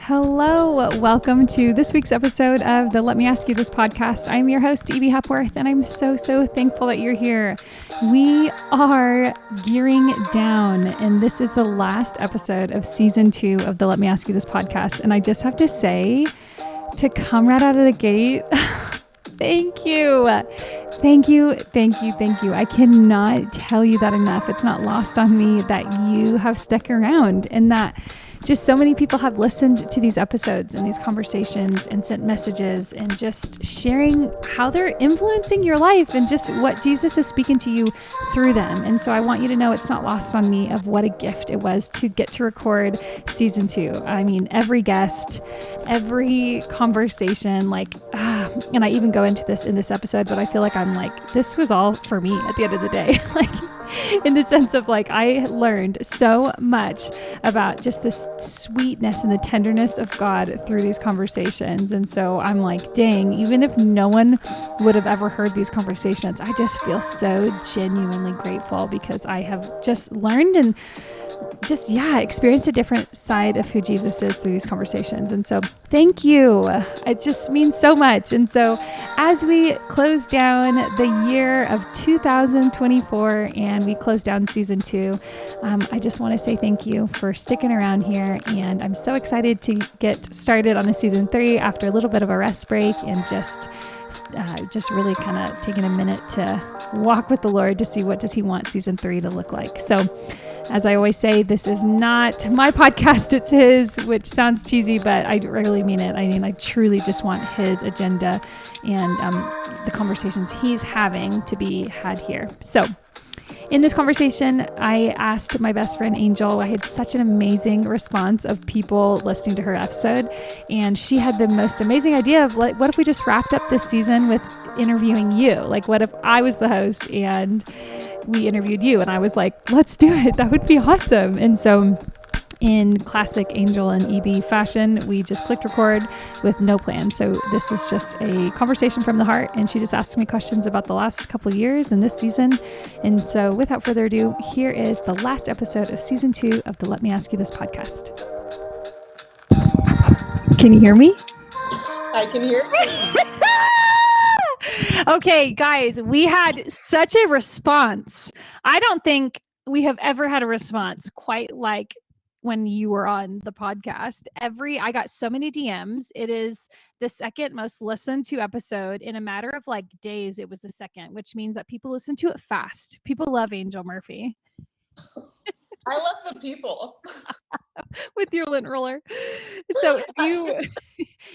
Hello, welcome to this week's episode of the Let Me Ask You This podcast. I'm your host, Ebie Hepworth, and I'm so thankful that you're here. We are gearing down, and this is the last episode of season 2 of the Let Me Ask You This podcast. And I just have to say, to come right out of the gate, thank you. Thank you. I cannot tell you that enough. It's not lost on me that you have stuck around and that just so many people have listened to these episodes and these conversations and sent messages and just sharing how they're influencing your life and just what Jesus is speaking to you through them. And so I want you to know it's not lost on me of what a gift it was to get to record season 2. I mean, every guest, every conversation, and I even go into this in this episode, but I feel like I'm like, this was all for me at the end of the day. In the sense of I learned so much about just this sweetness and the tenderness of God through these conversations. And so I'm like, dang, even if no one would have ever heard these conversations, I just feel so genuinely grateful because I have just learned and just, experienced a different side of who Jesus is through these conversations. And so thank you. It just means so much. And so as we close down the year of 2024 and we close down season 2, I just want to say thank you for sticking around here. And I'm so excited to get started on a season 3 after a little bit of a rest break and just really kind of taking a minute to walk with the Lord to see what does he want season 3 to look like. So as I always say, this is not my podcast, it's his, which sounds cheesy, but I really mean it. I mean, I truly just want his agenda and the conversations he's having to be had here. So in this conversation, I asked my best friend, Anjel. I had such an amazing response of people listening to her episode. And she had the most amazing idea of what if we just wrapped up this season with interviewing you? What if I was the host and we interviewed you? And I was like, let's do it. That would be awesome. And so in classic Anjel and Ebie fashion, we just clicked record with no plan. So this is just a conversation from the heart. And she just asked me questions about the last couple of years and this season. And so without further ado, here is the last episode of season 2 of the Let Me Ask You This podcast. Can you hear me? I can hear you. Okay, guys, we had such a response. I don't think we have ever had a response quite like when you were on the podcast. I got so many DMs. It is the second most listened to episode. In a matter of days, it was the second, which means that people listen to it fast. People love Anjel Murphy. I love the people. With your lint roller. So if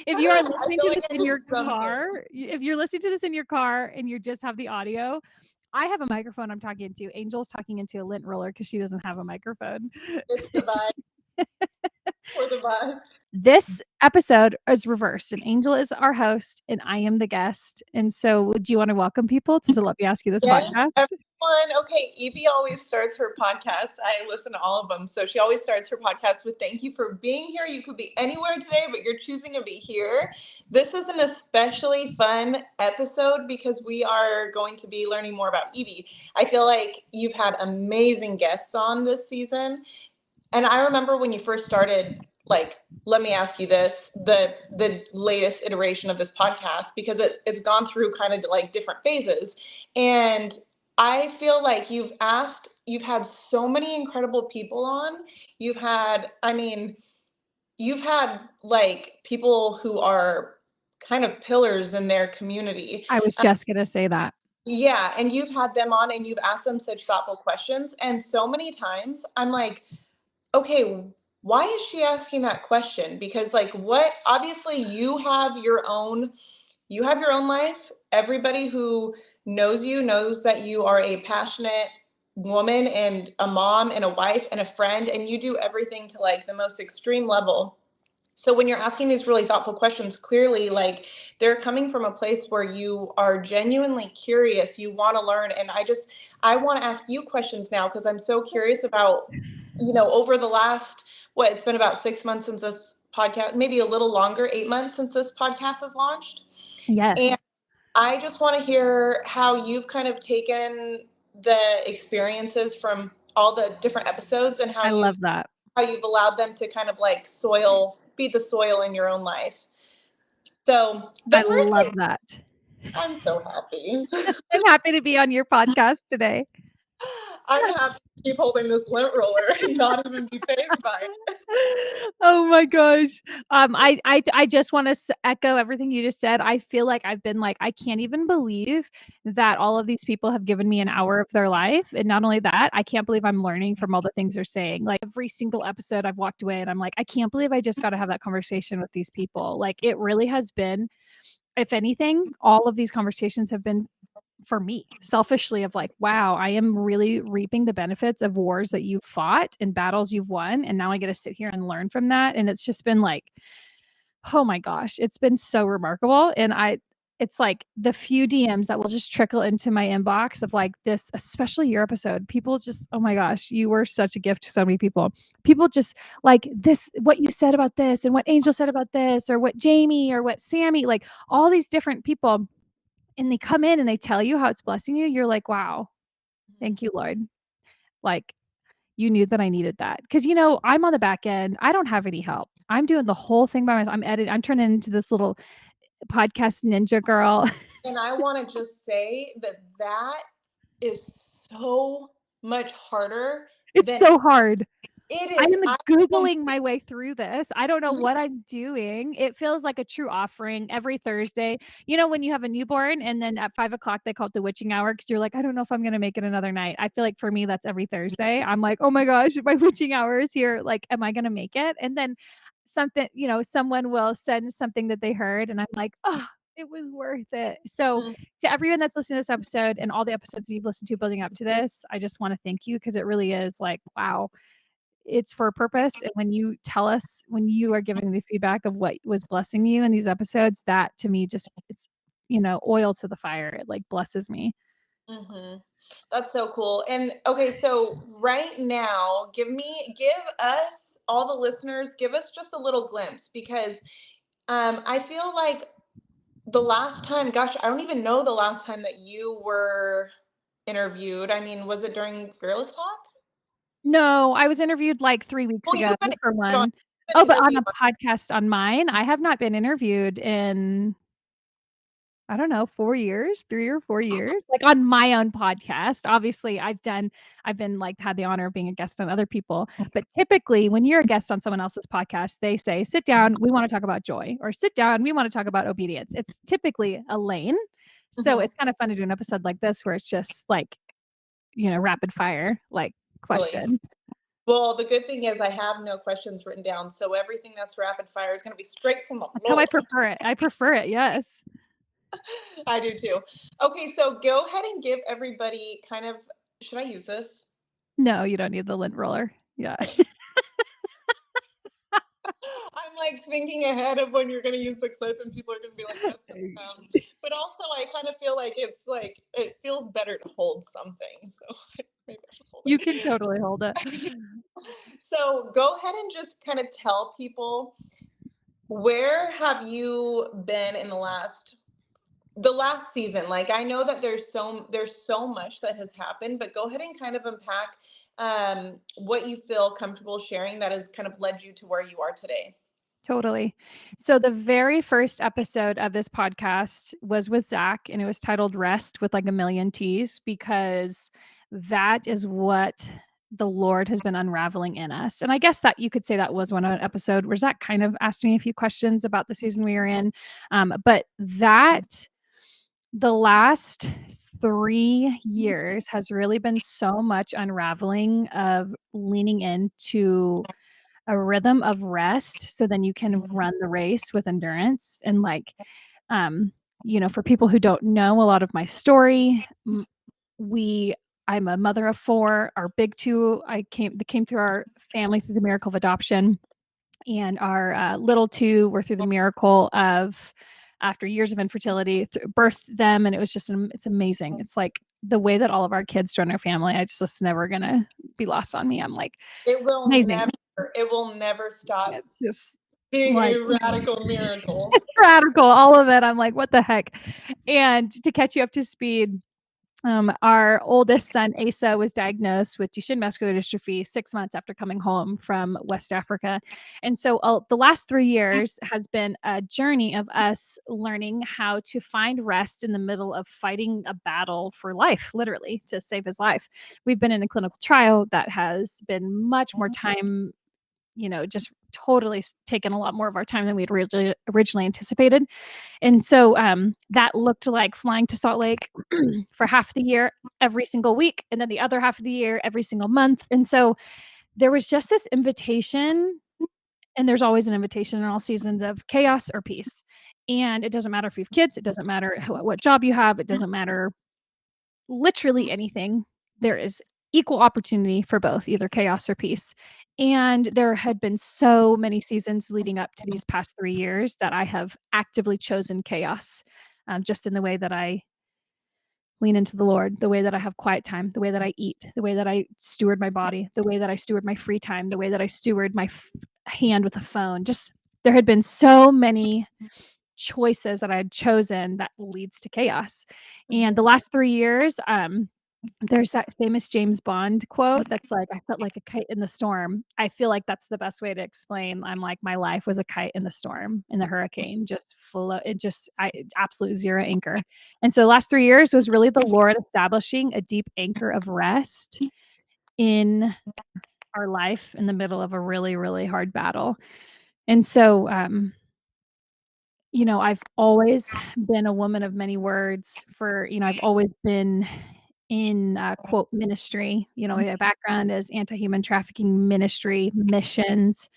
you are listening to this in your car, if you're listening to this in your car and you just have the audio, I have a microphone I'm talking into. Angel's talking into a lint roller because she doesn't have a microphone. It's the vibe. For the vibe. This episode is reversed, and Anjel is our host, and I am the guest. And so, would you want to welcome people to the Let Me Ask You This podcast? Everyone. Okay, Evie always starts her podcast. I listen to all of them. So she always starts her podcast with thank you for being here. You could be anywhere today, but you're choosing to be here. This is an especially fun episode because we are going to be learning more about Evie. I feel like you've had amazing guests on this season. And I remember when you first started, let me ask you this, the latest iteration of this podcast, because it's gone through kind of different phases. And I feel like you've had so many incredible people on. You've had people who are kind of pillars in their community. I was just going to say that. Yeah. And you've had them on and you've asked them such thoughtful questions. And so many times I'm like, okay, why is she asking that question? Because obviously you have your own life. Everybody who knows you knows that you are a passionate woman and a mom and a wife and a friend, and you do everything to the most extreme level. So when you're asking these really thoughtful questions, clearly they're coming from a place where you are genuinely curious, you want to learn. And I want to ask you questions now because I'm so curious about, over the last, it's been about 6 months since this podcast, maybe a little longer, 8 months since this podcast has launched. Yes. And I just want to hear how you've kind of taken the experiences from all the different episodes and how love that. How you've allowed them to kind of soil be the soil in your own life. So the I first love thing, that. I'm so happy. I'm happy to be on your podcast today. I'm happy to keep holding this lint roller and not even be phased by it. Oh my gosh. I just want to echo everything you just said. I feel like I've been like, I can't even believe that all of these people have given me an hour of their life. And not only that, I can't believe I'm learning from all the things they're saying. Like every single episode I've walked away and I'm like, I can't believe I just got to have that conversation with these people. Like it really has been, if anything, all of these conversations have been for me selfishly of like, wow, I am really reaping the benefits of wars that you've fought and battles you've won. And now I get to sit here and learn from that. And it's just been like, oh my gosh, it's been so remarkable. And it's like the few DMs that will just trickle into my inbox of like this, especially your episode. People just, oh my gosh, you were such a gift to so many people. People just like this, what you said about this and what Anjel said about this, or what Jamie or what Sammy, like all these different people. And they come in and they tell you how it's blessing you. You're like, wow, thank you, Lord. Like you knew that I needed that. Cause I'm on the back end. I don't have any help. I'm doing the whole thing by myself. I'm editing. I'm turning into this little podcast ninja girl. And I want to just say that is so much harder It's than so hard. it I is. am Googling my way through this. I don't know what I'm doing. It feels like a true offering every Thursday. When you have a newborn and then at 5:00 they call it the witching hour because you're like, I don't know if I'm going to make it another night. I feel like for me, that's every Thursday. I'm like, oh my gosh, my witching hour is here. Like, am I going to make it? And then someone will send something that they heard and I'm like, oh, it was worth it. So to everyone that's listening to this episode and all the episodes you've listened to building up to this, I just want to thank you because it really is like, wow, it's for a purpose. And when you tell us, when you are giving the feedback of what was blessing you in these episodes, that to me just it's oil to the fire. It like blesses me. That's so cool. And okay, so right now, give us, all the listeners, give us just a little glimpse because I feel like the last time, gosh, I don't even know the last time that you were interviewed. I mean, was it during Fearless Talk? No, I was interviewed like 3 weeks Well, ago you've been for interviewed on, one. you've Oh, been but on interviewed a podcast on mine, I have not been interviewed in I don't know, 4 years, 3 or 4 years, like on my own podcast. Obviously, I've been like had the honor of being a guest on other people. But typically, when you're a guest on someone else's podcast, they say, sit down, we want to talk about joy, or sit down, we want to talk about obedience. It's typically a lane. So it's kind of fun to do an episode like this where it's just like, rapid fire, like really. questions. Well, the good thing is I have no questions written down, so everything that's rapid fire is going to be straight from the That's how I Lord. prefer it. I prefer it. Yes. I do too. Okay, so go ahead and give everybody kind of, should I use this? No, you don't need the lint roller. Yeah. I'm like thinking ahead of when you're going to use the clip and people are going to be like, that's so but also I kind of feel like it's like, it feels better to hold something. So maybe I'll just hold it. You can totally hold it. So go ahead and just kind of tell people, where have you been in the last season? Like, I know that there's so much that has happened, but go ahead and kind of unpack what you feel comfortable sharing that has kind of led you to where you are today. Totally. So the very first episode of this podcast was with Zach, and it was titled Rest with like a million T's, because that is what the Lord has been unraveling in us. And I guess that you could say that was one episode where Zach kind of asked me a few questions about the season we were in. But that the last 3 years has really been so much unraveling of leaning into a rhythm of rest so then you can run the race with endurance. And like for people who don't know a lot of my story, I'm a mother of 4. Our big 2 came through our family through the miracle of adoption, and our little 2 were through the miracle of, after years of infertility, birthed them. And it was just it's amazing. It's like the way that all of our kids join our family, it's never gonna be lost on me. I'm like, It will amazing. It will never stop. It's just being like a radical miracle. radical, all of it. I'm like, what the heck? And to catch you up to speed, Our oldest son, Asa, was diagnosed with Duchenne muscular dystrophy 6 months after coming home from West Africa. And so the last 3 years has been a journey of us learning how to find rest in the middle of fighting a battle for life, literally, to save his life. We've been in a clinical trial that has been much more time, just totally taken a lot more of our time than we had originally anticipated. And so that looked like flying to Salt Lake for half the year, every single week, and then the other half of the year, every single month. And so there was just this invitation, and there's always an invitation in all seasons of chaos or peace. And it doesn't matter if you have kids, it doesn't matter what job you have, it doesn't matter literally anything. There is equal opportunity for both, either chaos or peace. And there had been so many seasons leading up to these past 3 years that I have actively chosen chaos, just in the way that I lean into the Lord, the way that I have quiet time, the way that I eat, the way that I steward my body, the way that I steward my free time, the way that I steward my hand with a phone. Just there had been so many choices that I had chosen that leads to chaos. And the last 3 years, there's that famous James Bond quote that's like, "I felt like a kite in the storm." I feel like that's the best way to explain. I'm like, my life was a kite in the storm, in the hurricane, just absolute zero anchor. And so the last 3 years was really the Lord establishing a deep anchor of rest in our life in the middle of a really, really hard battle. And so, I've always been a woman of many words I've always been in quote ministry. My background is anti-human trafficking ministry, missions.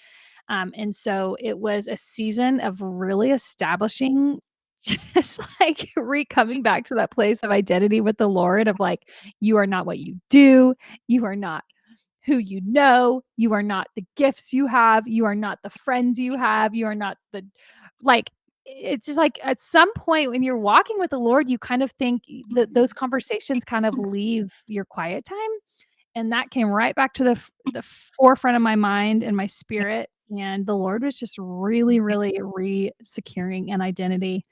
And so it was a season of really establishing just like coming back to that place of identity with the Lord of like, you are not what you do. You are not who you are not the gifts you have, you are not the friends you have, you are not the like it's just like at some point when you're walking with the Lord, you kind of think that those conversations kind of leave your quiet time. And that came right back to the forefront of my mind and my spirit. And the Lord was just really, really re-securing an identity,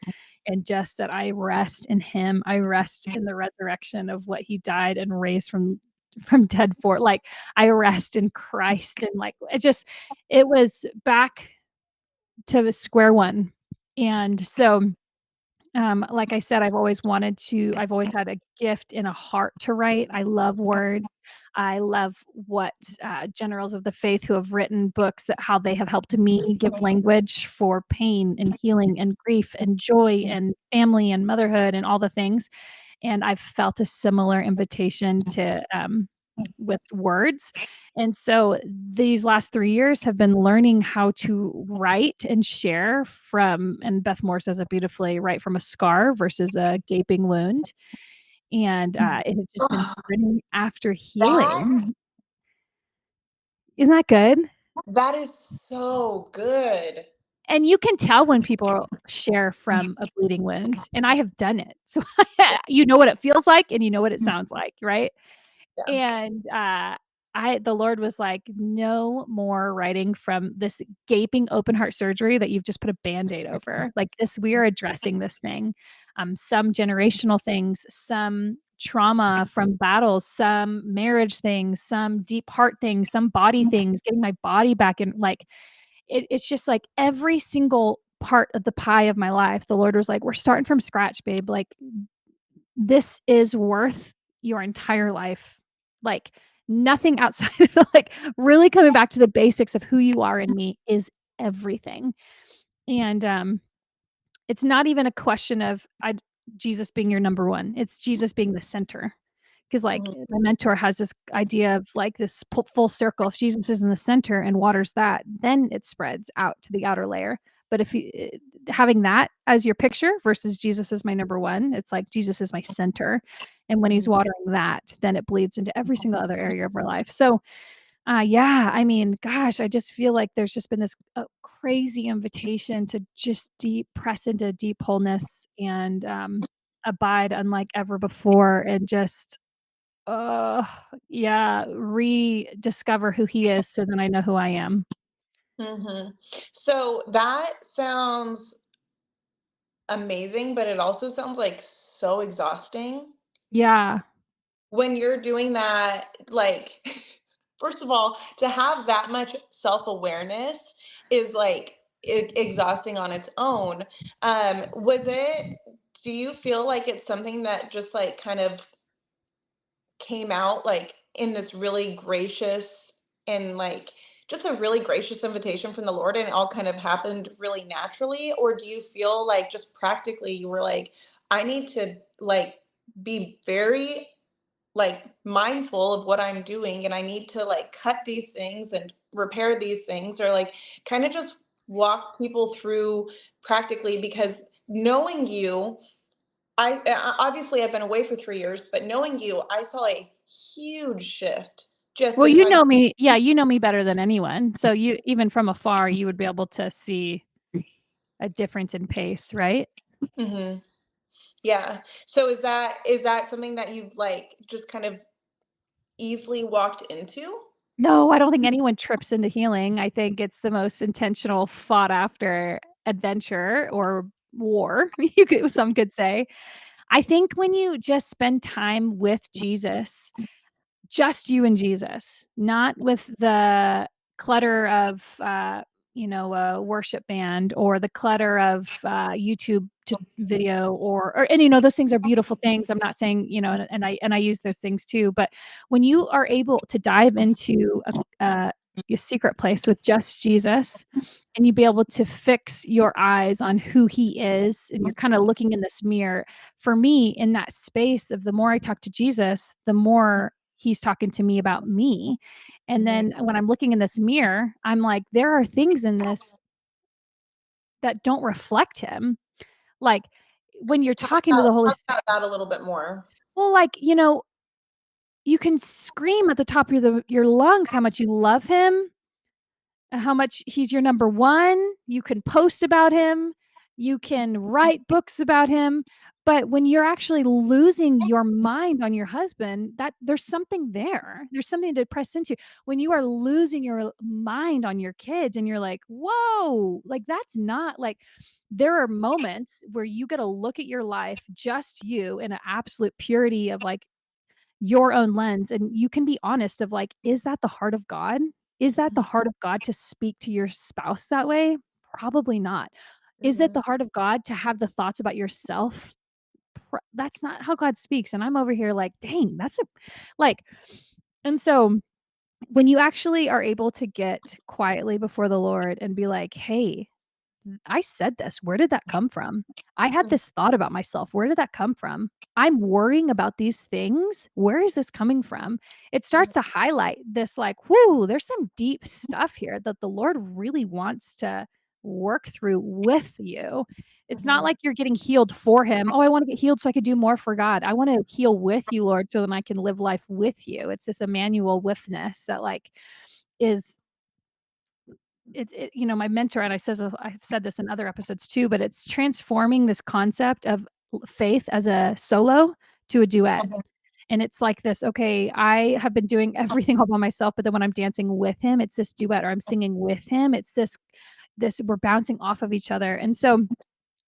and just that I rest in him. I rest in the resurrection of what he died and raised from dead for. Like I rest in Christ, and like it was back to the square one. And so like I said, I've always had a gift and a heart to write. I love words. I love what generals of the faith who have written books that how they have helped me give language for pain and healing and grief and joy and family and motherhood and all the things. And I've felt a similar invitation to with words. And so these last 3 years have been learning how to write and share and Beth Moore says it beautifully, write from a scar versus a gaping wound. And it had just been sprinting after That healing. Isn't that good? that is so good. And you can tell when people share from a bleeding wound, and I have done it. So you know what it feels like and you know what it sounds like, right? Yeah. And the Lord was like, no more writing from this gaping open heart surgery that you've just put a band-aid over. Like this, we are addressing this thing. Some generational things, some trauma from battles, some marriage things, some deep heart things, some body things, getting my body back in. Like it's just like every single part of the pie of my life. The Lord was like, we're starting from scratch, babe. Like this is worth your entire life. Like nothing outside of like really coming back to the basics of who you are in me is everything. And it's not even a question of Jesus being your number one. It's Jesus being the center. Because like Mhm. my mentor has this idea of like this full circle. If Jesus is in the center and waters that, then it spreads out to the outer layer. But if you having that as your picture versus Jesus is my number one, it's like Jesus is my center. And when he's Mhm. watering that, then it bleeds into every single other area of our life. So yeah, I mean, gosh, I just feel like there's just been this crazy invitation to just press into deep wholeness and abide unlike ever before, and just uh, yeah, rediscover who he is so then I know who I am. Mhm. So that sounds amazing, but it also sounds like so exhausting. Yeah. When you're doing that, like, first of all, to have that much self-awareness is like exhausting on its own. Was it, do you feel like it's something that just like kind of came out like in this really gracious and like just a really gracious invitation from the Lord and it all kind of happened really naturally? Or do you feel like just practically you were like, I need to like be very like mindful of what I'm doing and I need to like cut these things and repair these things or like kind of just walk people through practically because knowing you, obviously I've been away for 3 years, but knowing you, I saw a huge shift just Well, in you how you. know me. Yeah, you know me better than anyone. So you even from afar, you would be able to see a difference in pace, right? Mhm. Yeah. So is that something that you've like just kind of easily walked into? No, I don't think anyone trips into healing. I think it's the most intentional, fought after adventure or war, some could say. I think when you just spend time with Jesus, just you and Jesus, not with the clutter of, a worship band or the clutter of YouTube video and those things are beautiful things. I'm not saying, and I use those things too. But when you are able to dive into a secret place with just Jesus, and you be able to fix your eyes on who he is, and you're kind of looking in this mirror. For me, in that space of the more I talk to Jesus, the more he's talking to me about me. And Mhm. then when I'm looking in this mirror, I'm like, there are things in this that don't reflect him. Like when you're talking to the Holy Talk Spirit, about that a little bit more. well, like, you can scream at the top of your lungs how much you love him, how much he's your number one. You can post about him. You can write books about him. But when you're actually losing your mind on your husband, that there's something there. There's something to press into. When you are losing your mind on your kids and you're like, whoa, like that's not like there are moments where you get to look at your life, just you in an absolute purity of like your own lens, and you can be honest of like, is that the heart of God? Is that the heart of God to speak to your spouse that way? Probably not. Is it Mhm. the heart of God to have the thoughts about yourself? That's not how God speaks. And I'm over here like, dang, that's a like, and so when you actually are able to get quietly before the Lord and be like, hey, I said this. Where did that come from? I had Mhm. this thought about myself. Where did that come from? I'm worrying about these things. Where is this coming from? It starts to highlight this like, whoo, there's some deep stuff here that the Lord really wants to work through with you. It's not Mhm. like you're getting healed for him. Oh, I want to get healed so I could do more for God. I want to heal with you, Lord, so then I can live life with you. It's this Emmanuel withness that like is my mentor, and I've said this in other episodes too, but it's transforming this concept of faith as a solo to a duet. And it's like this, okay, I have been doing everything all by myself, but then when I'm dancing with him, it's this duet, or I'm singing with him. It's this we're bouncing off of each other. And so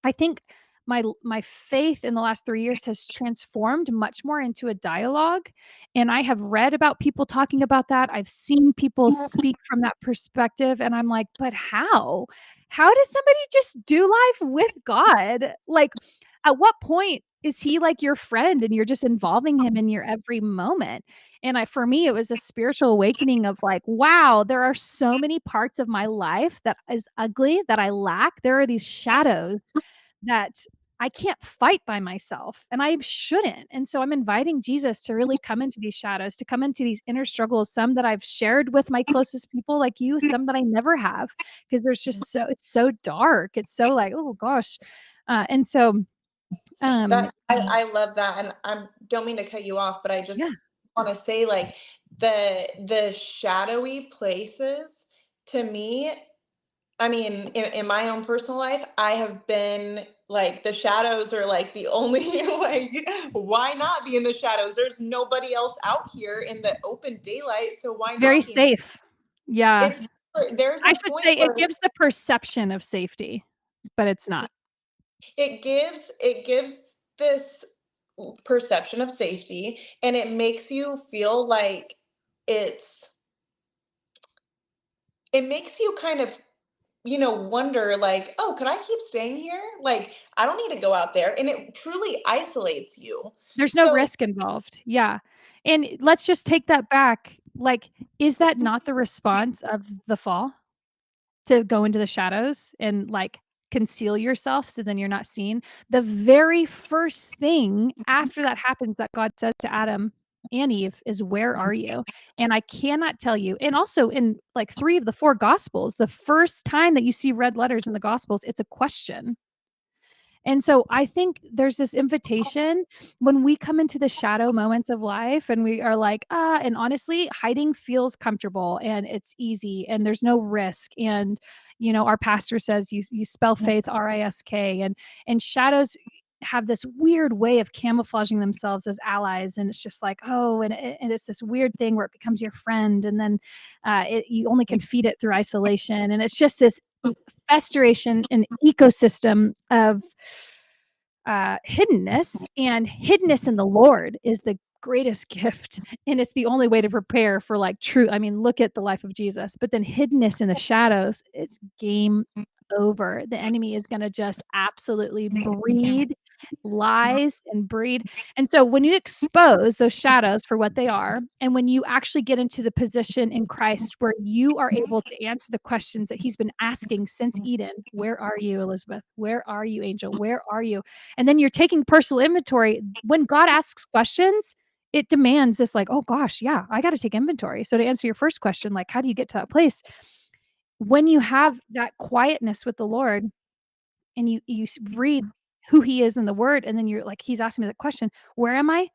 I think my faith in the last 3 years has transformed much more into a dialogue, and I have read about people talking about that. I've seen people speak from that perspective, and I'm like, "But how? How does somebody just do life with God?" Like, at what point is he like your friend and you're just involving him in your every moment? And for me, it was a spiritual awakening of like, wow, there are so many parts of my life that is ugly, that I lack. There are these shadows that I can't fight by myself, and I shouldn't. And so I'm inviting Jesus to really come into these shadows, to come into these inner struggles, some that I've shared with my closest people like you, some that I never have, because there's just it's so dark. It's so like, oh gosh. And so um That I love that, and I don't mean to cut you off, but I yeah, just wanna say, like, the shadowy places, to me, I mean, in my own personal life, I have been like, the shadows are, like, the only like, why not be in the shadows? There's nobody else out here in the open daylight, so why it's very not be in. safe. Yeah. It's there's I a should point say where it gives the perception of safety, but it's not. it gives this perception of safety, and it makes you feel like it's it makes you kind of, wonder like, "Oh, could I keep staying here? Like, I don't need to go out there." And it truly isolates you. There's no So risk involved. Yeah. And let's just take that back. Like, is that not the response of the fall? To go into the shadows and, like, conceal yourself so then you're not seen? The very first thing after that happens that God says to Adam and Eve is, "Where are you?" And I cannot tell you, and also in, like, 3 of the 4 gospels, the first time that you see red letters in the gospels, it's a question. And so I think there's this invitation when we come into the shadow moments of life and we are like, and honestly, hiding feels comfortable and it's easy and there's no risk. And, our pastor says you spell faith risk, and shadows have this weird way of camouflaging themselves as allies. And it's just like, oh, and it's this weird thing where it becomes your friend. And then you only can feed it through isolation. And it's just this restoration and ecosystem of hiddenness, and hiddenness in the Lord is the greatest gift, and it's the only way to prepare for, like, true. I mean, look at the life of Jesus, but then hiddenness in the shadows, it's game over. The enemy is going to just absolutely breed lies and breed. And so when you expose those shadows for what they are, and when you actually get into the position in Christ where you are able to answer the questions that he's been asking since Eden, where are you, Elizabeth? Where are you, Angel? Where are you? And then you're taking personal inventory. When God asks questions, it demands this, like, oh gosh, yeah, I got to take inventory. So to answer your first question, like, how do you get to that place? When you have that quietness with the Lord and you read who he is in the word, and then you're like, he's asking me the question, where am I?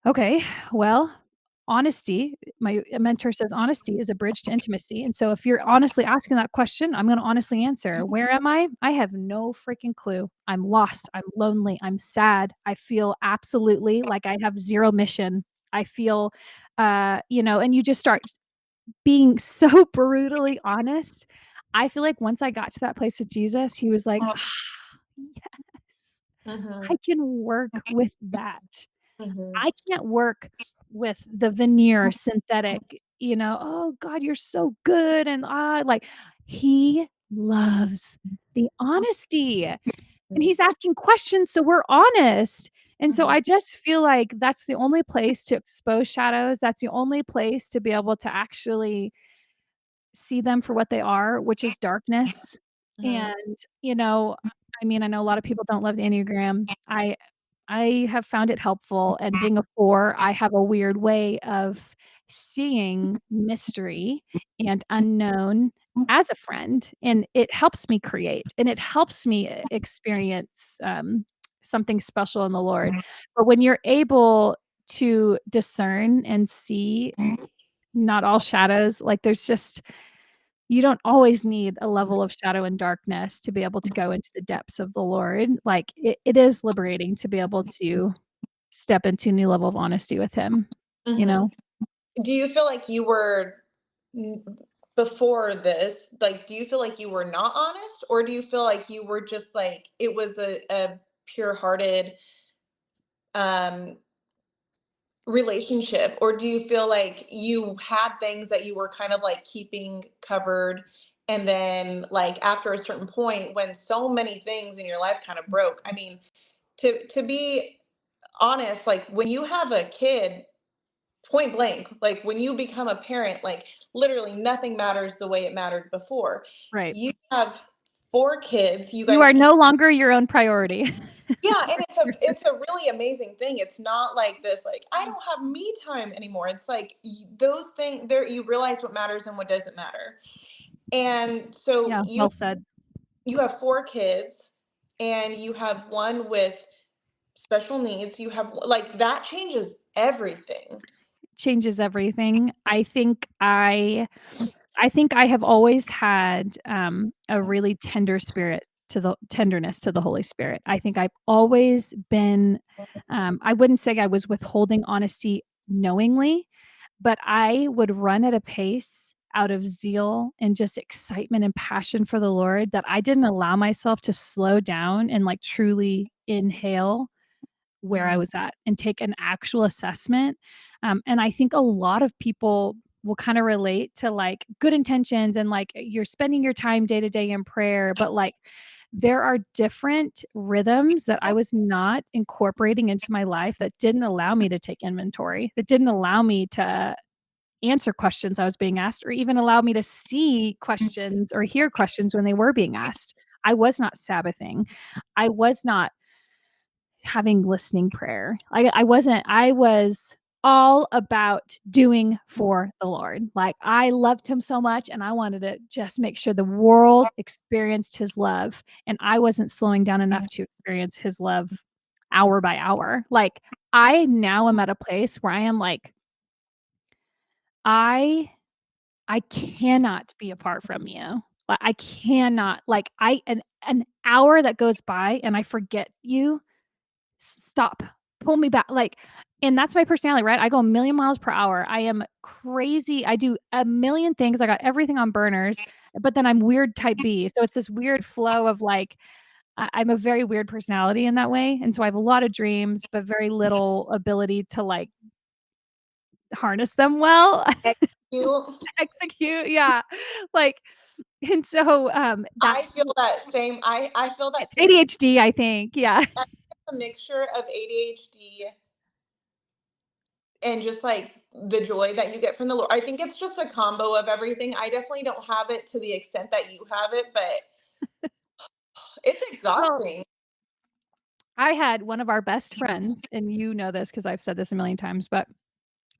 Okay, well, honesty, my mentor says honesty is a bridge to intimacy. And so if you're honestly asking that question, I'm going to honestly answer, where am I? I have no freaking clue. I'm lost. I'm lonely. I'm sad. I feel absolutely like I have zero mission. I feel, and you just start being so brutally honest. I feel like once I got to that place with Jesus, he was like, yes, I Mhm, can work with that. mhm, I can't work with the veneer synthetic, "Oh god, you're so good," and, like, he loves the honesty, and he's asking questions, so we're honest, and so mhm, I just feel like that's the only place to expose shadows, that's the only place to be able to actually see them for what they are, which is darkness. mhm, And, I mean, I know a lot of people don't love the Enneagram. I have found it helpful, and being a 4, I have a weird way of seeing mystery and unknown as a friend, and it helps me create, and it helps me experience, something special in the Lord. But when you're able to discern and see not all shadows, like, there's just you don't always need a level of shadow and darkness to be able to go into the depths of the Lord. Like, it is liberating to be able to step into a new level of honesty with him, you mhm. know? Do you feel like you were n before this, like, do you feel like you were not honest, or do you feel like you were just, like, it was a pure-hearted, um, relationship? Or do you feel like you had things that you were kind of, like, keeping covered, and then, like, after a certain point when so many things in your life kind of broke? I mean, to be honest, like, when you have a kid, point blank, like, when you become a parent, like, literally nothing matters the way it mattered before. Right. You have 4 kids, you You guys are keep. no longer your own priority. Yeah, That's and for sure. it's a really amazing thing. It's not like this, like, "I don't have me time anymore." It's like, those things there, you realize what matters and what doesn't matter. And so Yeah, well said. you have 4 kids, and you have 1 with special needs. You have, like, that changes everything. Changes everything. I think I have always had, a really tenderness to the Holy Spirit. I think I've always been, I wouldn't say I was withholding honesty knowingly, but I would run at a pace out of zeal and just excitement and passion for the Lord that I didn't allow myself to slow down and, like, truly inhale where I was at and take an actual assessment. And I think a lot of people will kind of relate to like good intentions and like you're spending your time day to day in prayer, but like there are different rhythms that I was not incorporating into my life that didn't allow me to take inventory, that didn't allow me to answer questions I was being asked, or even allow me to see questions or hear questions when they were being asked. I was not Sabbathing. I was not having listening prayer. I wasn't, I was all about doing for the Lord. Like I loved him so much and I wanted to just make sure the world experienced his love. And I wasn't slowing down enough to experience his love hour by hour. Like I now am at a place where I am like, I I cannot be apart from you. Like I cannot like I an hour that goes by and I forget you, stop, pull me back. Like, and that's my personality, right? I go a million miles per hour. I am crazy. I do a million things. I got everything on burners, but then I'm weird type B. So it's this weird flow of like, I'm a very weird personality in that way. And so I have a lot of dreams, but very little ability to like harness them well, You, execute. Yeah. Like, and so that I feel that same. I feel that it's same. ADHD, I think. Yeah. A mixture of ADHD and just like the joy that you get from the Lord. I think it's just a combo of everything. I definitely don't have it to the extent that you have it, but it's Well, exhausting. I had one of our best friends, and you know this because I've said this a million times, but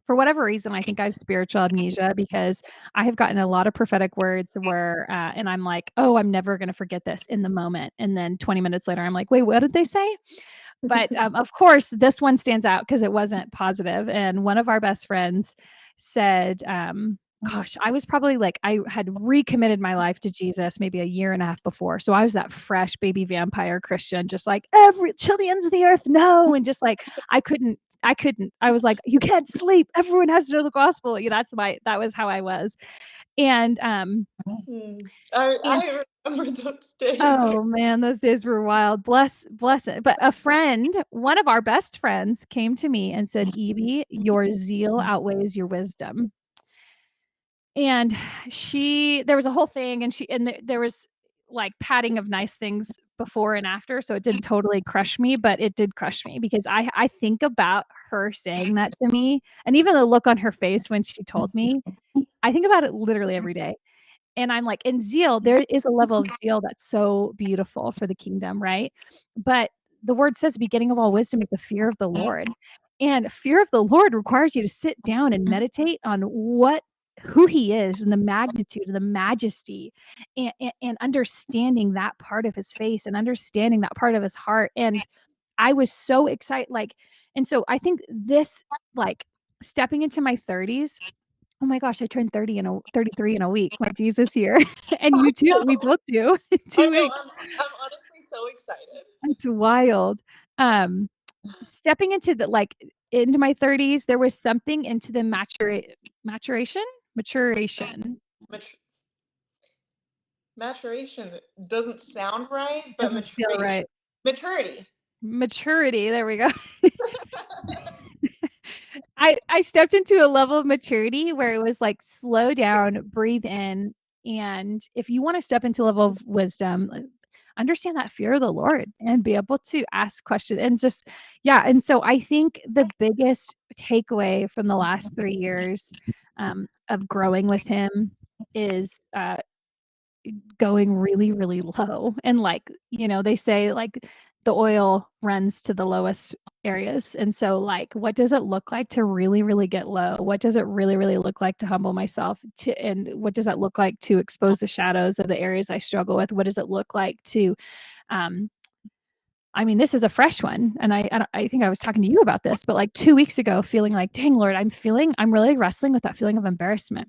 for whatever reason, I think I have spiritual amnesia because I have gotten a lot of prophetic words where, and I'm like, oh, I'm never going to forget this in the moment. And then 20 minutes later, I'm like, wait, what did they say? But of course, this one stands out because it wasn't positive. And one of our best friends said, gosh, I was probably like, I had recommitted my life to Jesus maybe a year and a half before. So I was that fresh baby vampire Christian, just like every till the ends of the earth, no. And just like, I was like, you can't sleep. Everyone has to know the gospel. You know, that was how I was. And, and I remember those days. oh man, those days were wild. Bless it. But a friend, one of our best friends, came to me and said, Evie, your zeal outweighs your wisdom. And there was a whole thing, and there was like patting of nice things before and after. So it didn't totally crush me, but it did crush me because I think about her saying that to me, and even the look on her face when she told me, I think about it literally every day. And I'm like, in zeal, there is a level of zeal that's so beautiful for the kingdom, right? But the word says the beginning of all wisdom is the fear of the Lord. And fear of the Lord requires you to sit down and meditate on who he is and the magnitude and the majesty and understanding that part of his face and understanding that part of his heart. And I was so excited. Like, and so I think this, like, stepping into my 30s, oh my gosh, I turned 33 in a week. My Jesus year. And I you too. We know. both do in I 2 know. weeks. I'm honestly so excited. It's wild. Um, Stepping into into my 30s, there was something into the maturation, maturation. Mat- Maturation doesn't sound right, but Doesn't feel maturation, right. maturity. Maturity. There we go. I stepped into a level of maturity where it was like slow down, breathe in, and if you want to step into a level of wisdom, understand that fear of the Lord and be able to ask questions and just yeah. And so I think the biggest takeaway from the last 3 years of growing with Him is going really, really low. And like, they say like the oil runs to the lowest areas. And so like, what does it look like to really, really get low? What does it really, really look like to humble myself and what does that look like to expose the shadows of the areas I struggle with? What does it look like to, um, I mean, this is a fresh one. And I think I was talking to you about this, but like 2 weeks ago, feeling like, dang Lord, I'm really wrestling with that feeling of embarrassment.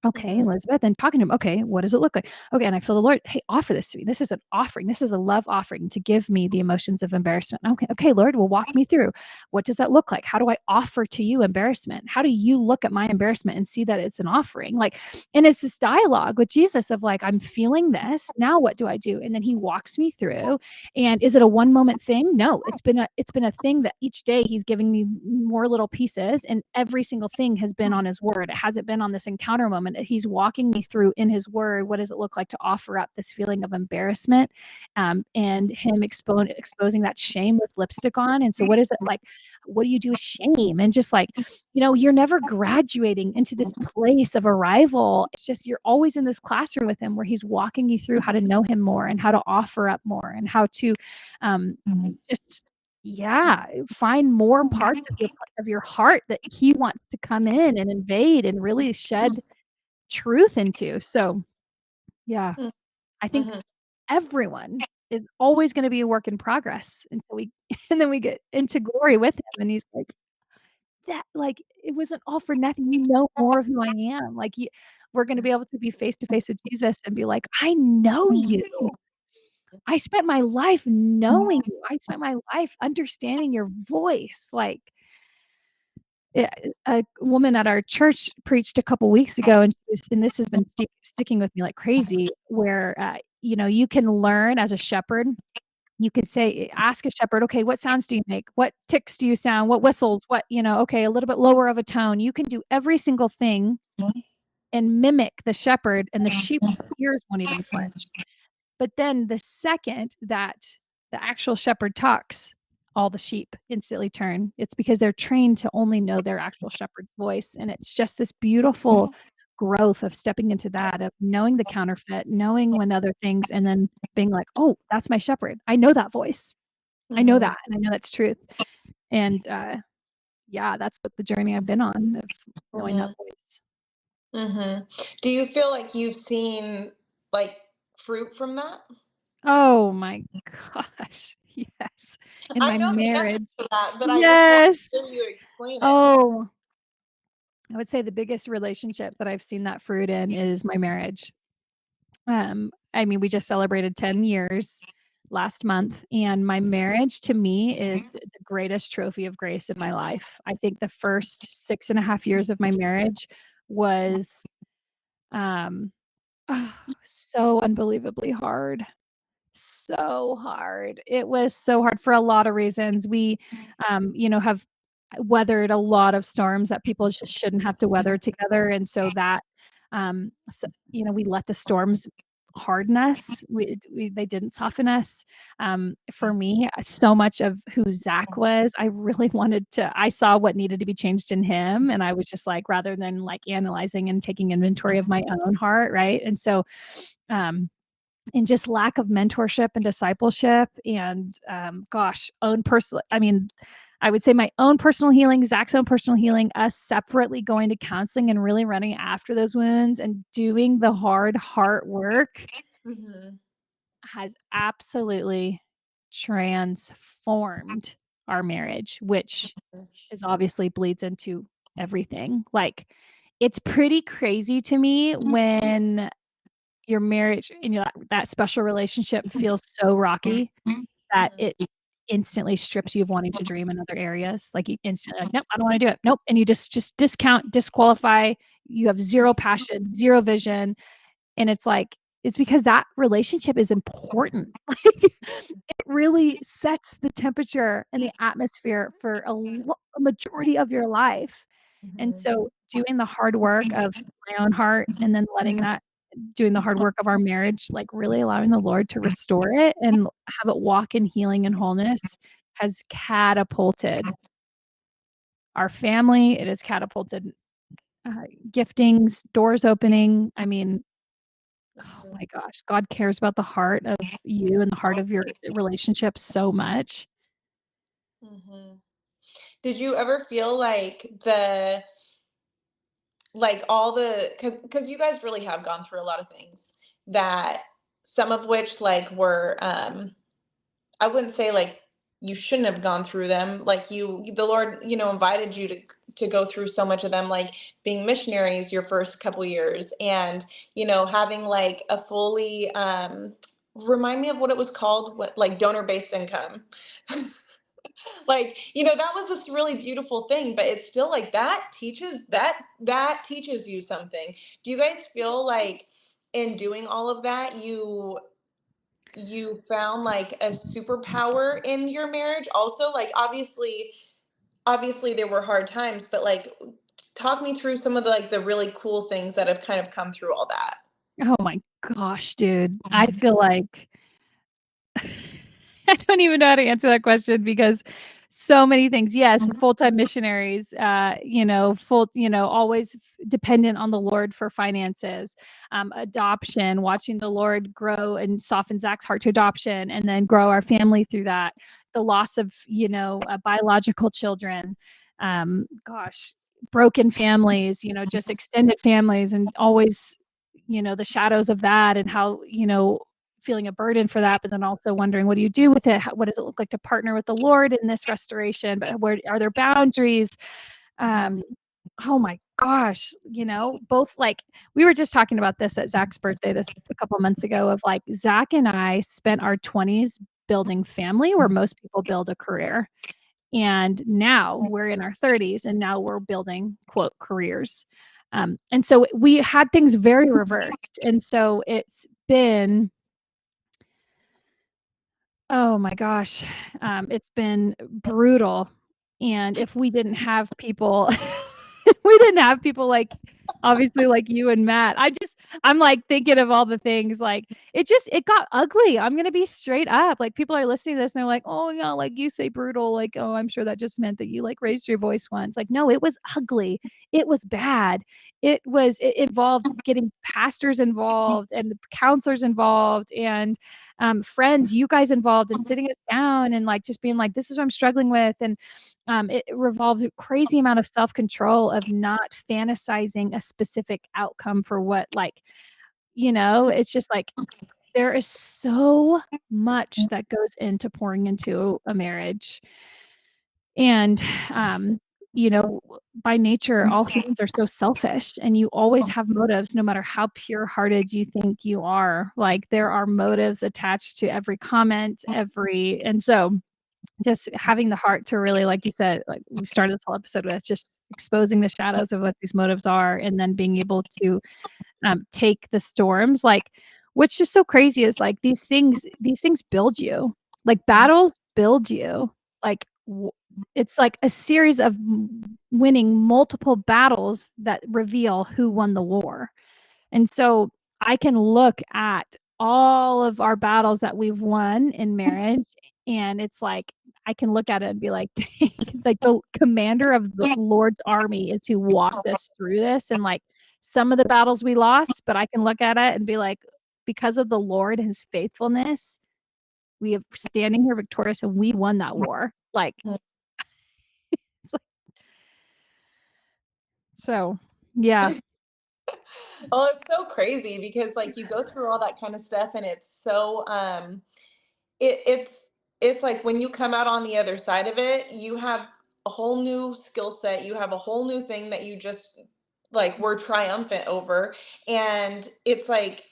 Okay, Mhm. Elizabeth, and talking to him. Okay, what does it look like? Okay, and I feel the Lord, hey, offer this to me. This is an offering. This is a love offering to give me the emotions of embarrassment. Okay, Lord, well, walk me through. What does that look like? How do I offer to you embarrassment? How do you look at my embarrassment and see that it's an offering? Like, and it's this dialogue with Jesus of like, I'm feeling this. Now what do I do? And then he walks me through. And is it a one moment thing? No, it's been a thing that each day he's giving me more little pieces, and every single thing has been on his word. It hasn't been on this encounter moment. He's walking me through in his word. What does it look like to offer up this feeling of embarrassment, and him exposing that shame with lipstick on? And so, what is it like? What do you do with shame? And just like, you're never graduating into this place of arrival. It's just you're always in this classroom with him where he's walking you through how to know him more and how to offer up more and how to um, just yeah, find more parts of your heart that he wants to come in and invade and really shed truth into. So, yeah, Mm. I think Mhm. everyone is always gonna be a work in progress until we and then we get into glory with him, and he's like, "That like, it wasn't all for nothing. You know more of who I am." Like, you we're gonna be able to be face to face with Jesus and be like, "I know you. I spent my life knowing you. I spent my life understanding your voice." Like, eh, a woman at our church preached a couple weeks ago, and this has been sticking with me like crazy, where, you can learn as a shepherd. You could say ask a shepherd, "Okay, what sounds do you make? What ticks do you sound? What whistles? Okay, a little bit lower of a tone." You can do every single thing and mimic the shepherd, and the sheep's ears won't even flinch. But then the second that the actual shepherd talks, all the sheep instantly turn. It's because they're trained to only know their actual shepherd's voice. And it's just this beautiful growth of stepping into that, of knowing the counterfeit, knowing when other things, and then being like, oh, that's my shepherd. I know that voice. I know Mhm. that. And I know that's truth. And yeah, that's what the journey I've been on of knowing that Mhm. voice. Mhm. Do you feel like you've seen, like, fruit from that? Oh my gosh. Yes. In I my know the answer marriage. to that, but I just want Yes. to hear you explain it. Oh, I would say the biggest relationship that I've seen that fruit in is my marriage. I mean, we just celebrated 10 years last month, and my marriage to me is the greatest trophy of grace in my life. I think the first 6.5 years of my marriage was um, so unbelievably hard. So hard. It was so hard for a lot of reasons. We, have weathered a lot of storms that people just shouldn't have to weather together, and so that, we let the storms harden us. They didn't soften us. For me, so much of who Zach was, I really wanted to. I saw what needed to be changed in him, and I was just like, rather than like analyzing and taking inventory of my own heart, right? And so, um, and just lack of mentorship and discipleship and gosh, own personal I mean, I would say my own personal healing, Zach's own personal healing, us separately going to counseling and really running after those wounds and doing the hard heart work Mhm. has absolutely transformed our marriage, which is obviously bleeds into everything. Like, it's pretty crazy to me when your marriage and that special relationship feels so rocky that Mhm. it instantly strips you of wanting to dream in other areas. Like, you instantly like, "Nope, I don't wanna do it. Nope," and you just discount, disqualify. You have 0 passion, 0 vision, and it's because that relationship is important. Like, it really sets the temperature and the atmosphere for a majority of your life, and Mhm. so doing the hard work of my own heart and then letting that doing the hard work of our marriage, like really allowing the Lord to restore it and have it walk in healing and wholeness has catapulted our family. It has catapulted giftings, doors opening. I mean, oh Mhm. my gosh, God cares about the heart of you and the heart of your relationship so much. Mhm. Did you ever feel like all because you guys really have gone through a lot of things, that some of which, like, were, I wouldn't say, like, you shouldn't have gone through them. Like the Lord, invited you to go through so much of them, like being missionaries your first couple years, and having like a fully remind me of what it was called, what, like donor-based income. Like, that was this really beautiful thing, but it's still like that teaches you something. Do you guys feel like in doing all of that, you found like a superpower in your marriage also? Like, obviously there were hard times, but like talk me through some of the, like, the really cool things that have kind of come through all that. Oh my gosh, dude. I feel like I don't even know how to answer that question because so many things. Yes, full-time missionaries, always dependent on the Lord for finances, adoption, watching the Lord grow and soften Zach's heart to adoption and then grow our family through that. The loss of, biological children, gosh, broken families, just extended families and always, the shadows of that and how, feeling a burden for that, but then also wondering, what do you do with it? What does it look like to partner with the Lord in this restoration? But where are there boundaries? Oh my gosh, both like we were just talking about this at Zach's birthday this a couple months ago of like Zach and I spent our 20s building family where most people build a career. And now we're in our 30s and now we're building quote careers. And so we had things very reversed. And so it's been oh my gosh. It's been brutal. And if we didn't have people, we didn't have people like obviously like you and Matt. I'm like thinking of all the things like it got ugly. I'm gonna be straight up. Like people are listening to this and they're like, oh yeah, like you say brutal, like, oh, I'm sure that just meant that you like raised your voice once. Like, no, it was ugly. It was bad. It involved getting pastors involved and counselors involved and friends, you guys involved and sitting us down and like just being like, this is what I'm struggling with. And it revolves a crazy amount of self-control of not fantasizing a specific outcome for what like, it's just like there is so much that goes into pouring into a marriage. And you know, by nature, all humans are so selfish and you always have motives no matter how pure-hearted you think you are. Like there are motives attached to every comment, and so just having the heart to really, like you said, like we started this whole episode with just exposing the shadows of what these motives are and then being able to take the storms. Like what's just so crazy is like these things build you. Like battles build you. Like it's like a series of winning multiple battles that reveal who won the war. And so I can look at all of our battles that we've won in marriage, and it's like I can look at it and be like, like the commander of the Lord's army is who walked us through this. And like some of the battles we lost, but I can look at it and be like, because of the Lord and his faithfulness, we have standing here victorious and we won that war. Like, it's like so, yeah. Well, it's so crazy because like you go through all that kind of stuff and it's so it's like when you come out on the other side of it, you have a whole new skill set, you have a whole new thing that you just like were triumphant over. And it's like,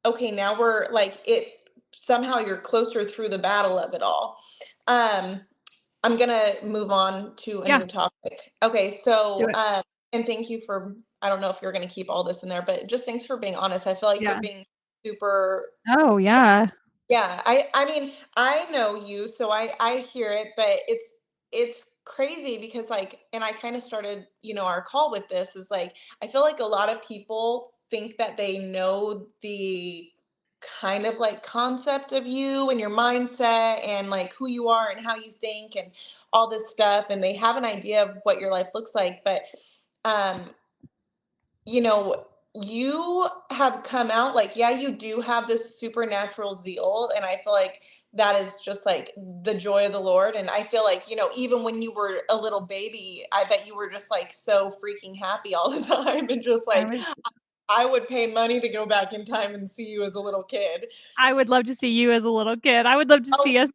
okay, now we're like it somehow you're closer through the battle of it all. Um I'm gonna move on to a Yeah, new topic. Okay, do so it. and thank you for, I don't know if you're gonna keep all this in there, but just thanks for being honest. I feel like you're Yeah. being super. Oh, yeah. Yeah, I mean, I know you, so I hear it, but it's crazy because like, and I kind of started, our call with this is like I feel like a lot of people think that they know the kind of like concept of you and your mindset and like who you are and how you think and all this stuff, and they have an idea of what your life looks like, but um you know, you have come out like, yeah, you do have this supernatural zeal. And I feel like that is just like the joy of the Lord. And I feel like, even when you were a little baby, I bet you were just like so freaking happy all the time. And just I like, was I would pay money to go back in time and see you as a little kid. I would love to see you as a little kid. I would love to Oh, see us.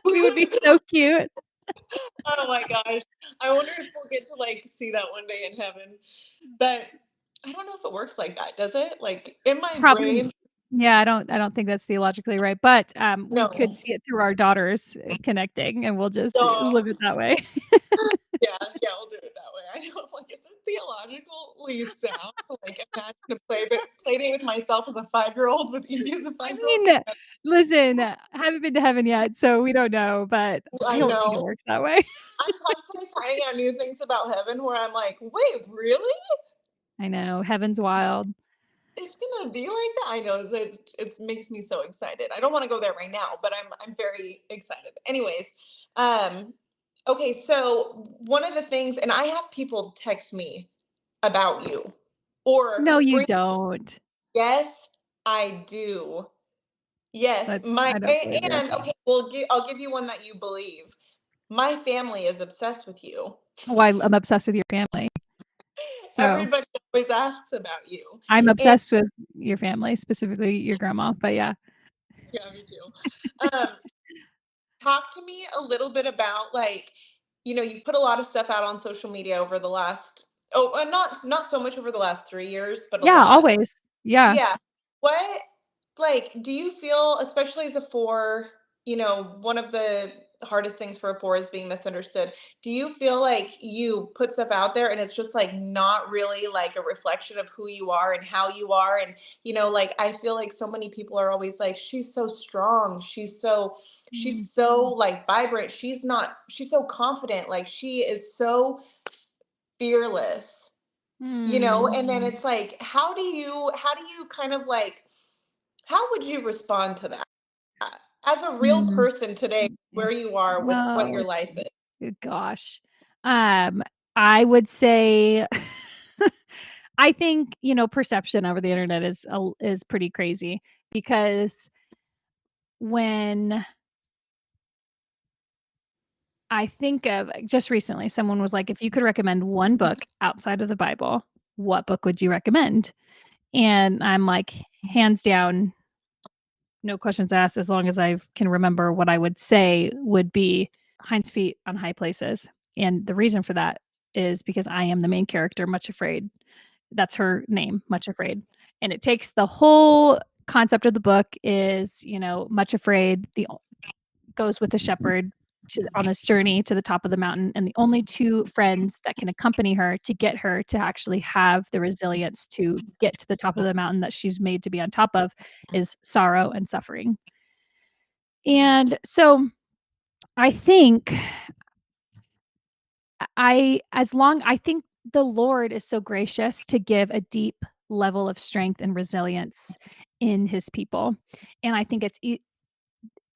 We would be so cute. Oh my gosh. I wonder if we'll get to like see that one day in heaven. But I don't know if it works like that, does it? Like in my Probably. brain, Yeah, I don't think that's theologically right, but we could no. see it through our daughters connecting, and we'll just live No. it that way. Yeah, yeah, we'll do it that way. I know, I'm like, is it theologically sound? Like, imagine a play date with myself as a 5-year-old with Evie as a I 5-year-old. mean, listen, I haven't been to heaven yet, so we don't know, but I I don't think it know. works that way. I'm constantly finding out new things about heaven where I'm like, wait, really? I know, heaven's wild. It's gonna be like that? I know it makes me so excited. I don't want to go there right now, but I'm very excited. Anyways, um, okay, so one of the things, and I have people text me about you or No, you bring. don't. Yes, I do. Yes, That's I don't believe you. and okay, well, I'll give you one that you believe. My family is obsessed with you. Why I'm obsessed with your family. So, Everybody always asks about you. I'm And obsessed with your family, specifically your grandma, but yeah. yeah, me too. Talk to me a little bit about like, you put a lot of stuff out on social media over the last not so much over the last 3 years, but a Yeah, lot. always. Yeah. Yeah. What like do you feel, especially as a 4, one of the hardest things for a 4 is being misunderstood. Do you feel like you put stuff out there and it's just like not really like a reflection of who you are and how you are? And like I feel like so many people are always like, she's so strong, Mm. she's so like vibrant, she's so confident, like she is so fearless. Mm. And then it's like, how do you kind of like, how would you respond to that as a real Mm. person today, where you are with what Oh, your life is? good gosh. Um, I would say I think, perception over the internet is pretty crazy because when I think of just recently, someone was like, if you could recommend one book outside of the Bible, what book would you recommend? And I'm like, hands down, no questions asked, as long as I can remember what I would say would be Hind's Feet on High Places. And the reason for that is because I am the main character, Much Afraid. That's her name, Much Afraid. And it takes the whole concept of the book is, Much Afraid, goes with the shepherd on this journey to the top of the mountain. And the only two friends that can accompany her to get her to actually have the resilience to get to the top of the mountain that she's made to be on top of is sorrow and suffering. And so I think I think the Lord is so gracious to give a deep level of strength and resilience in his people. And I think it's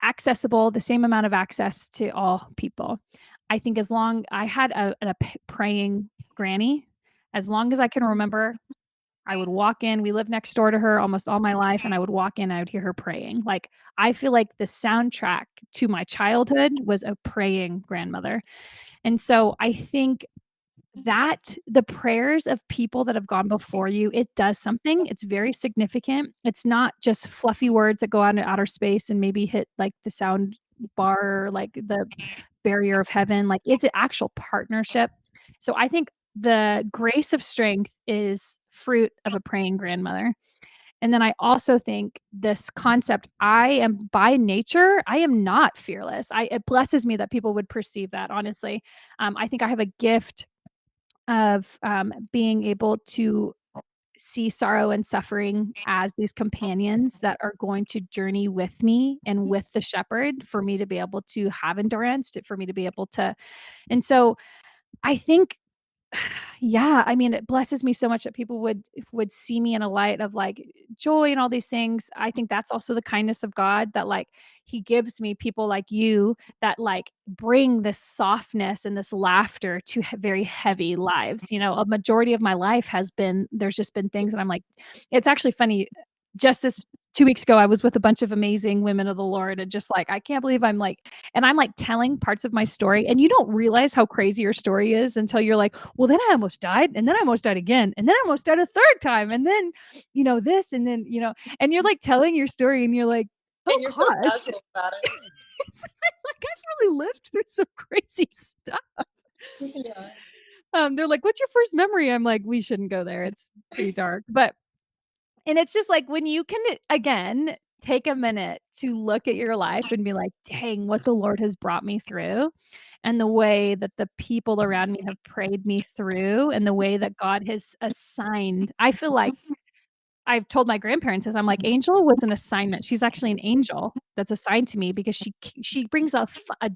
accessible, the same amount of access to all people. I think as long I had praying granny, as long as I can remember, I would walk in. We lived next door to her almost all my life, and I would walk in, I would hear her praying. Like, I feel like the soundtrack to my childhood was a praying grandmother. And so I think that the prayers of people that have gone before you, it does something. It's very significant. It's not just fluffy words that go out in outer space and maybe hit like the sound bar, like the barrier of heaven. Like it's an actual partnership. So I think the grace of strength is fruit of a praying grandmother. And then I also think this concept, I am by nature, I am not fearless. It blesses me that people would perceive that, honestly. I think I have a gift of being able to see sorrow and suffering as these companions that are going to journey with me and with the shepherd for me to be able to have endurance, for me to be able to. And so I think yeah, I mean, it blesses me so much that people would see me in a light of like joy and all these things. I think that's also the kindness of God that like he gives me people like you that like bring this softness and this laughter to very heavy lives. A majority of my life has been there's just been things that I'm like it's actually funny just this 2 weeks ago I was with a bunch of amazing women of the Lord and just like I can't believe I'm like telling parts of my story and you don't realize how crazy your story is until you're like, well, then I almost died and then I almost died again and then I almost died a third time and then, this and then, and you're like telling your story and you're like, And you're so gosh. casual about it. Like, I've really lived through some crazy stuff. Yeah. They're like, "What's your first memory?" I'm like, "We shouldn't go there. It's pretty dark." And it's just like when you can, again, take a minute to look at your life and be like, "Dang, what the Lord has brought me through, and the way that the people around me have prayed me through, and the way that God has assigned." I feel like I've told my grandparents this, I'm like, "Angel was an assignment." She's actually an angel that's assigned to me because she brings a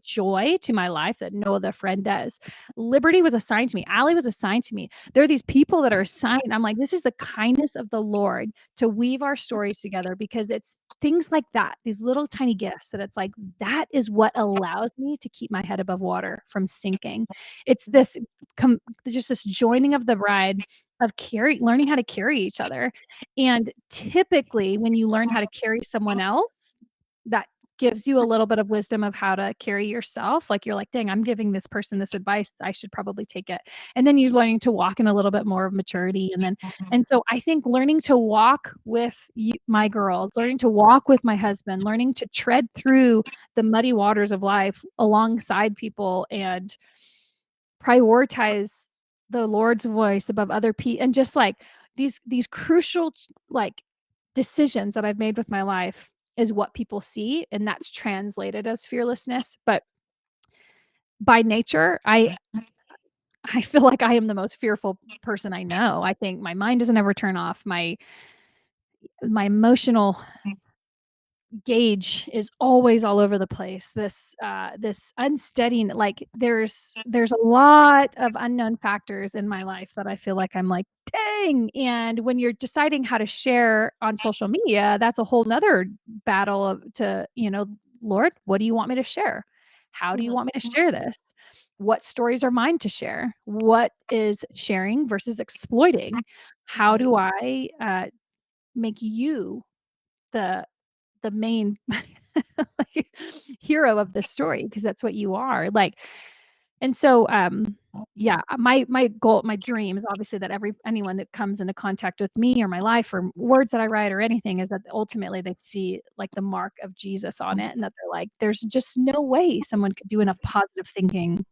joy to my life that no other friend does. Liberty was assigned to me. Allie was assigned to me. There are these people that are assigned. I'm like, "This is the kindness of the Lord to weave our stories together," because it's things like that, these little tiny gifts that it's like, that is what allows me to keep my head above water from sinking. It's this just this joining of the bride of learning how to carry each other. And typically, when you learn how to carry someone else, that gives you a little bit of wisdom of how to carry yourself. Like, you're like, "Dang, I'm giving this person this advice. I should probably take it." And then you're learning to walk in a little bit more of maturity. And so I think learning to walk with my girls, learning to walk with my husband, learning to tread through the muddy waters of life alongside people and prioritize the Lord's voice above other people, and just like these crucial like decisions that I've made with my life is what people see, and that's translated as fearlessness. But by nature, I feel like I am the most fearful person I know. I think my mind doesn't ever turn off. My emotional gauge is always all over the place. This unsteady, like there's a lot of unknown factors in my life that I feel like I'm like, dang. And when you're deciding how to share on social media, that's a whole nother battle to, Lord, what do you want me to share? How do you want me to share this? What stories are mine to share? What is sharing versus exploiting? How do I make you the main like, hero of the story, because that's what you are, like. And so yeah, my goal, my dream is obviously that anyone that comes into contact with me or my life or words that I write or anything, is that ultimately they see like the mark of Jesus on it, and that they're like, there's just no way someone could do enough positive thinking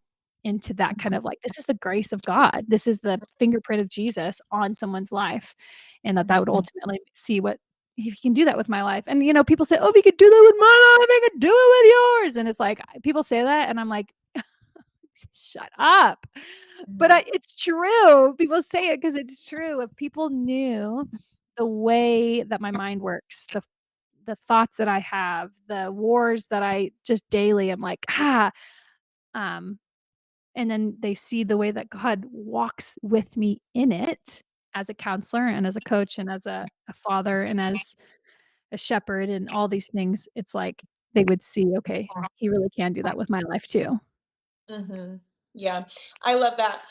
into that kind of like, this is the grace of God, this is the fingerprint of Jesus on someone's life, and that would ultimately see what, if you can do that with my life. And people say, "Oh, if you could do that with my life, I could do it with yours." And it's like, people say that and I'm like, shut up. But it's true. People say it because it's true. If people knew the way that my mind works, the thoughts that I have, the wars that I just daily am like, um and then they see the way that God walks with me in it, as a counselor and as a coach and as a father and as a shepherd and all these things. It's like they would see, okay, he really can do that with my life too. Hmm. Yeah, I love that.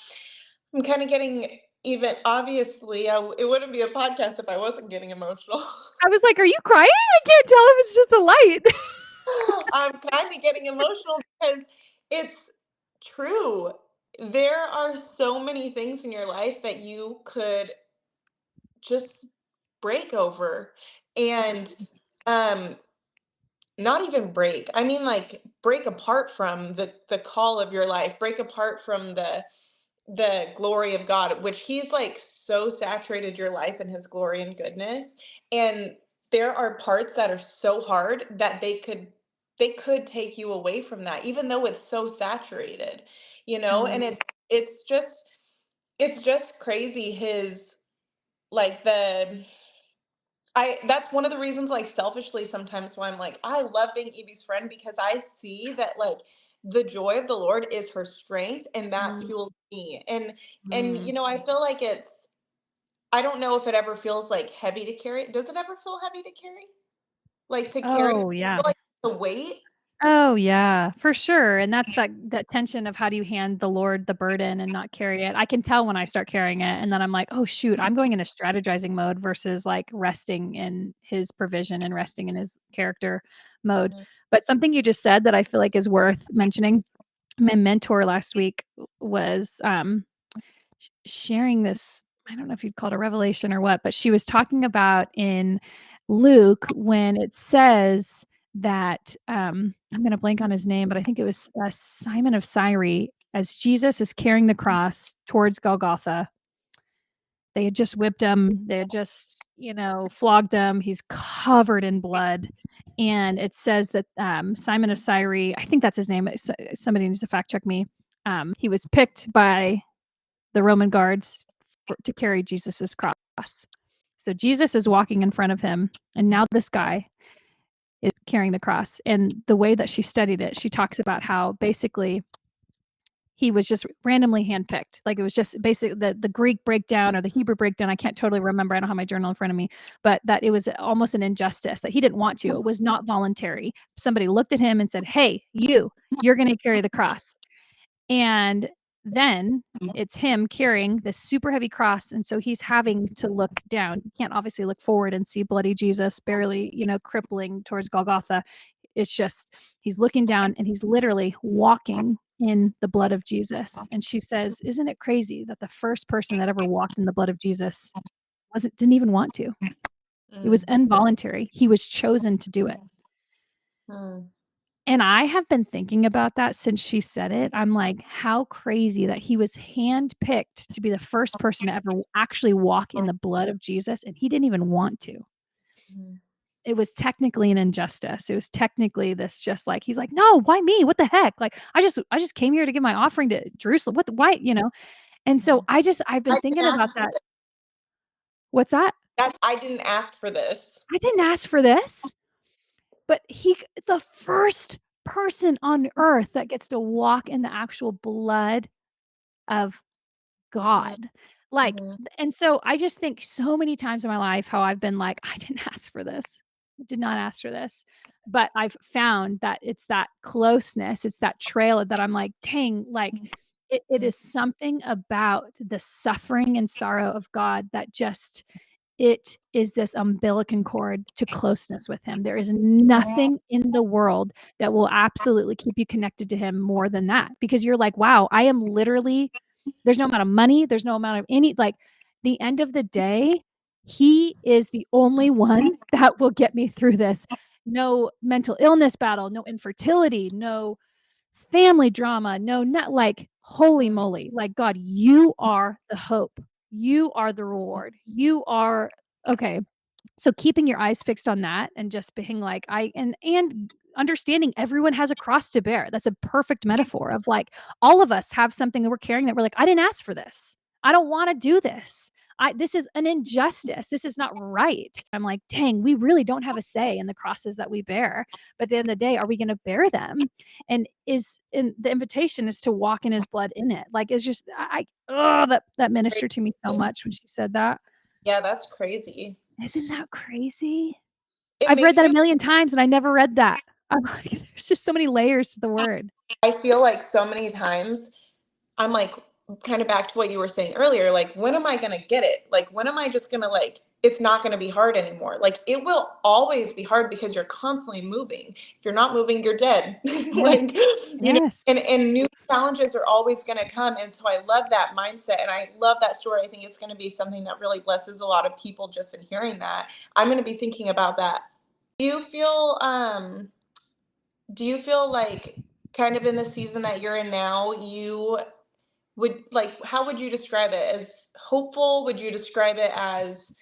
I'm kind of getting even, obviously, it wouldn't be a podcast if I wasn't getting emotional. I was like, "Are you crying? I can't tell if it's just the light." I'm kind of getting emotional because it's true. There are so many things in your life that you could just break over. And um not even break. I mean, like, break apart from the call of your life, break apart from the glory of God, which he's like so saturated your life in his glory and goodness. And there are parts that are so hard that they could take you away from that, even though it's so saturated, Mm. and it's just crazy his, like, that's one of the reasons, like, selfishly sometimes why I'm like, I love being Evie's friend, because I see that, like, the joy of the Lord is her strength, and that Mm, fuels me. And mm. I feel like I don't know if it ever feels like heavy to carry. Does it ever feel heavy to carry? Like, to carry, Oh, yeah. feel like the weight? Oh, yeah, for sure. And that's that tension of, how do you hand the Lord the burden and not carry it? I can tell when I start carrying it, and then I'm like, "Oh, shoot, I'm going into strategizing mode versus like resting in his provision and resting in his character mode." Mhm. But something you just said that I feel like is worth mentioning, my mentor last week was sharing this. I don't know if you'd call it a revelation or what, but she was talking about in Luke when it says that I'm going to blank on his name, but I think it was Simon of Cyrene, as Jesus is carrying the cross towards Golgotha. They had just whipped him. They had just, flogged him. He's covered in blood. And it says that Simon of Cyrene, I think that's his name. Somebody needs to fact check me. He was picked by the Roman guards to carry Jesus's cross. So Jesus is walking in front of him, and now this guy is carrying the cross. And the way that she studied it, she talks about how basically he was just randomly handpicked. Like it was just basically the Greek breakdown or the Hebrew breakdown. I can't totally remember. I don't have my journal in front of me, but that it was almost an injustice that he didn't want to. It was not voluntary. Somebody looked at him and said, "Hey, you're going to carry the cross." And then it's him carrying this super heavy cross. And so he's having to look down. He can't obviously look forward and see bloody Jesus barely, crippling towards Golgotha. It's just, he's looking down and he's literally walking in the blood of Jesus. And she says, isn't it crazy that the first person that ever walked in the blood of Jesus didn't even want to? It was involuntary. He was chosen to do it. And I have been thinking about that since she said it. I'm like, how crazy that he was handpicked to be the first person to ever actually walk in the blood of Jesus, and he didn't even want to. It was technically an injustice. It was technically this, just like, he's like, no, why me? What the heck? Like, I just came here to give my offering to Jerusalem. Why? And so I've been thinking about that. What's that? I didn't ask for this. I didn't ask for this. But the first person on earth that gets to walk in the actual blood of God. Like, and so I just think so many times in my life how I've been like, I didn't ask for this. I did not ask for this. But I've found that it's that closeness, it's that trail that I'm like, dang, like it is something about the suffering and sorrow of God that just, it is this umbilical cord to closeness with him. There is nothing in the world that will absolutely keep you connected to him more than that, because you're like, wow, I am literally, there's no amount of money, there's no amount of the end of the day, he is the only one that will get me through this. No mental illness battle, no infertility, no family drama, not like, holy moly, like, God, you are the hope. You are the reward. You are okay. So keeping your eyes fixed on that and just being like, and understanding everyone has a cross to bear. That's a perfect metaphor of like, all of us have something that we're carrying that we're like, I didn't ask for this. I don't want to do this. This is an injustice. This is not right. I'm like, dang, we really don't have a say in the crosses that we bear. But at the end of the day, are we going to bear them? And the invitation is to walk in his blood in it. Like, it's just, that ministered to me so much when she said that. Yeah, that's crazy. Isn't that crazy? I've read that a million times and I never read that. I'm like, there's just so many layers to the word. I feel like so many times I'm like, kind of back to what you were saying earlier, like, when am I going to get it? Like, when am I just going to, like, it's not going to be hard anymore. Like, it will always be hard because you're constantly moving. If you're not moving, you're dead. Like, yes. And new challenges are always going to come. And so I love that mindset. And I love that story. I think it's going to be something that really blesses a lot of people just in hearing that. I'm going to be thinking about that. Do you feel like, kind of in the season that you're in now, you would, like, how would you describe it? As hopeful? Would you describe it as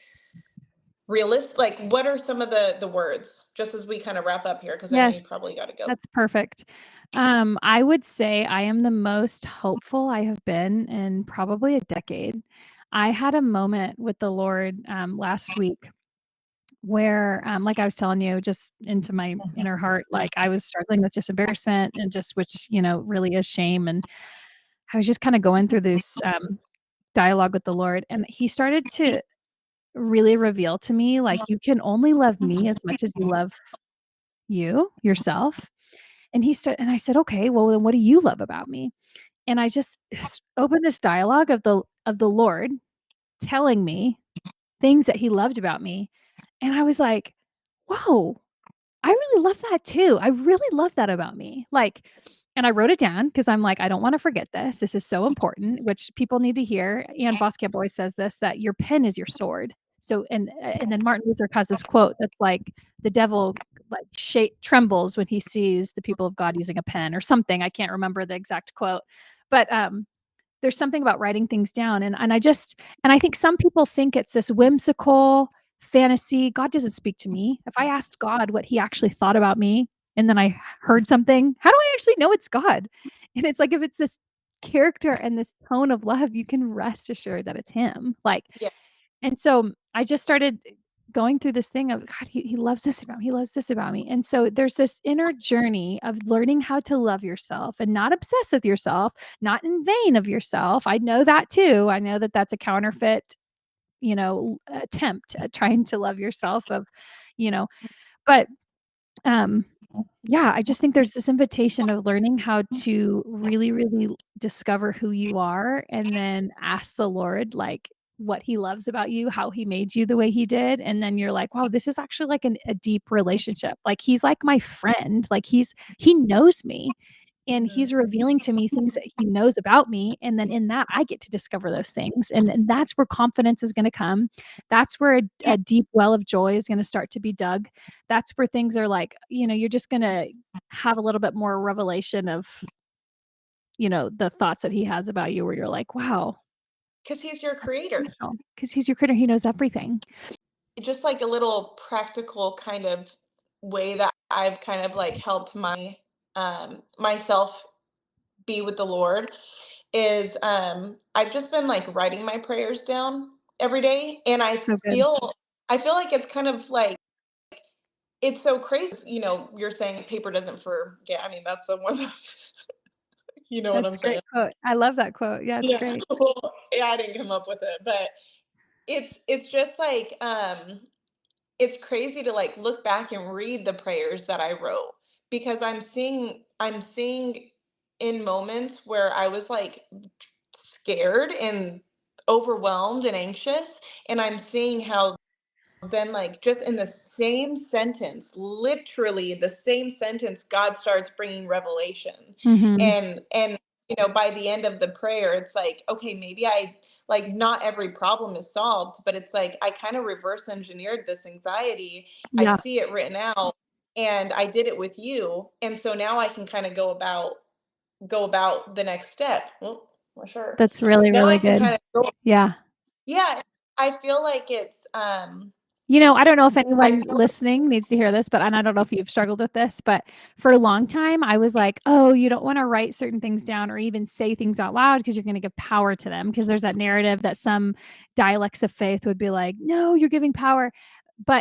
realistic? Like, what are some of the words, just as we kind of wrap up here, because I know you probably got to go. That's perfect. I would say I am the most hopeful I have been in probably a decade. I had a moment with the Lord last week where, like I was telling you, just into my inner heart, like I was struggling with just embarrassment and just, which, really is shame. And I was just kind of going through this dialogue with the Lord, and he started to really reveal to me, like, you can only love me as much as you love yourself. And and I said, okay, well, then what do you love about me? And I just opened this dialogue of the Lord telling me things that he loved about me. And I was like, whoa, I really love that too. I really love that about me. Like, and I wrote it down because I'm like, I don't want to forget this. This is so important, which people need to hear. And Voskamp always says this, that your pen is your sword. So, and then Martin Luther has this quote that's like, the devil like trembles when he sees the people of God using a pen or something. I can't remember the exact quote, but there's something about writing things down. And I think some people think it's this whimsical fantasy. God doesn't speak to me. If I asked God what he actually thought about me and then I heard something, how do I actually know it's God? And it's like, if it's this character and this tone of love, you can rest assured that it's him. Like, Yeah. and so I just started going through this thing of God, he loves this about me. He loves this about me. And so there's this inner journey of learning how to love yourself and not obsess with yourself, not in vain of yourself. I know that too. I know that that's a counterfeit, attempt at trying to love yourself but yeah, I just think there's this invitation of learning how to really, really discover who you are and then ask the Lord, like, what he loves about you, how he made you the way he did. And then you're like, wow, this is actually like a deep relationship. Like, he's like my friend. Like, he knows me and he's revealing to me things that he knows about me. And then in that, I get to discover those things. And that's where confidence is going to come. That's where a deep well of joy is going to start to be dug. That's where things are like, you're just going to have a little bit more revelation of, the thoughts that he has about you, where you're like, wow, Because he's your creator. because he's your critter. He knows everything. Just like a little practical kind of way that I've kind of like helped myself be with the Lord is I've just been like writing my prayers down every day, and So good. I feel like it's kind of like it's so crazy. You're saying paper doesn't forget. I mean, that's the one that, you know what That's I'm a saying. great quote. I love that quote. Yeah, it's Yeah. great. Well, yeah, I didn't come up with it, but it's just like it's crazy to like look back and read the prayers that I wrote, because I'm seeing in moments where I was like scared and overwhelmed and anxious, and I'm seeing how then, like, just in the same sentence, literally the same sentence, God starts bringing revelation. Mhm. And by the end of the prayer, it's like, okay, maybe like, not every problem is solved, but it's like I kind of reverse engineered this anxiety. I Yeah, see it written out, and I did it with you. And so now I can kind of go about the next step. Well, sure. that's really, Now I really can good. kind of go, Yeah. yeah, I feel like I don't know if I anyone feel listening needs to hear this, and I don't know if you've struggled with this, but for a long time, I was like, oh, you don't want to write certain things down or even say things out loud because you're going to give power to them. Because there's that narrative that some dialects of faith would be like, no, you're giving power.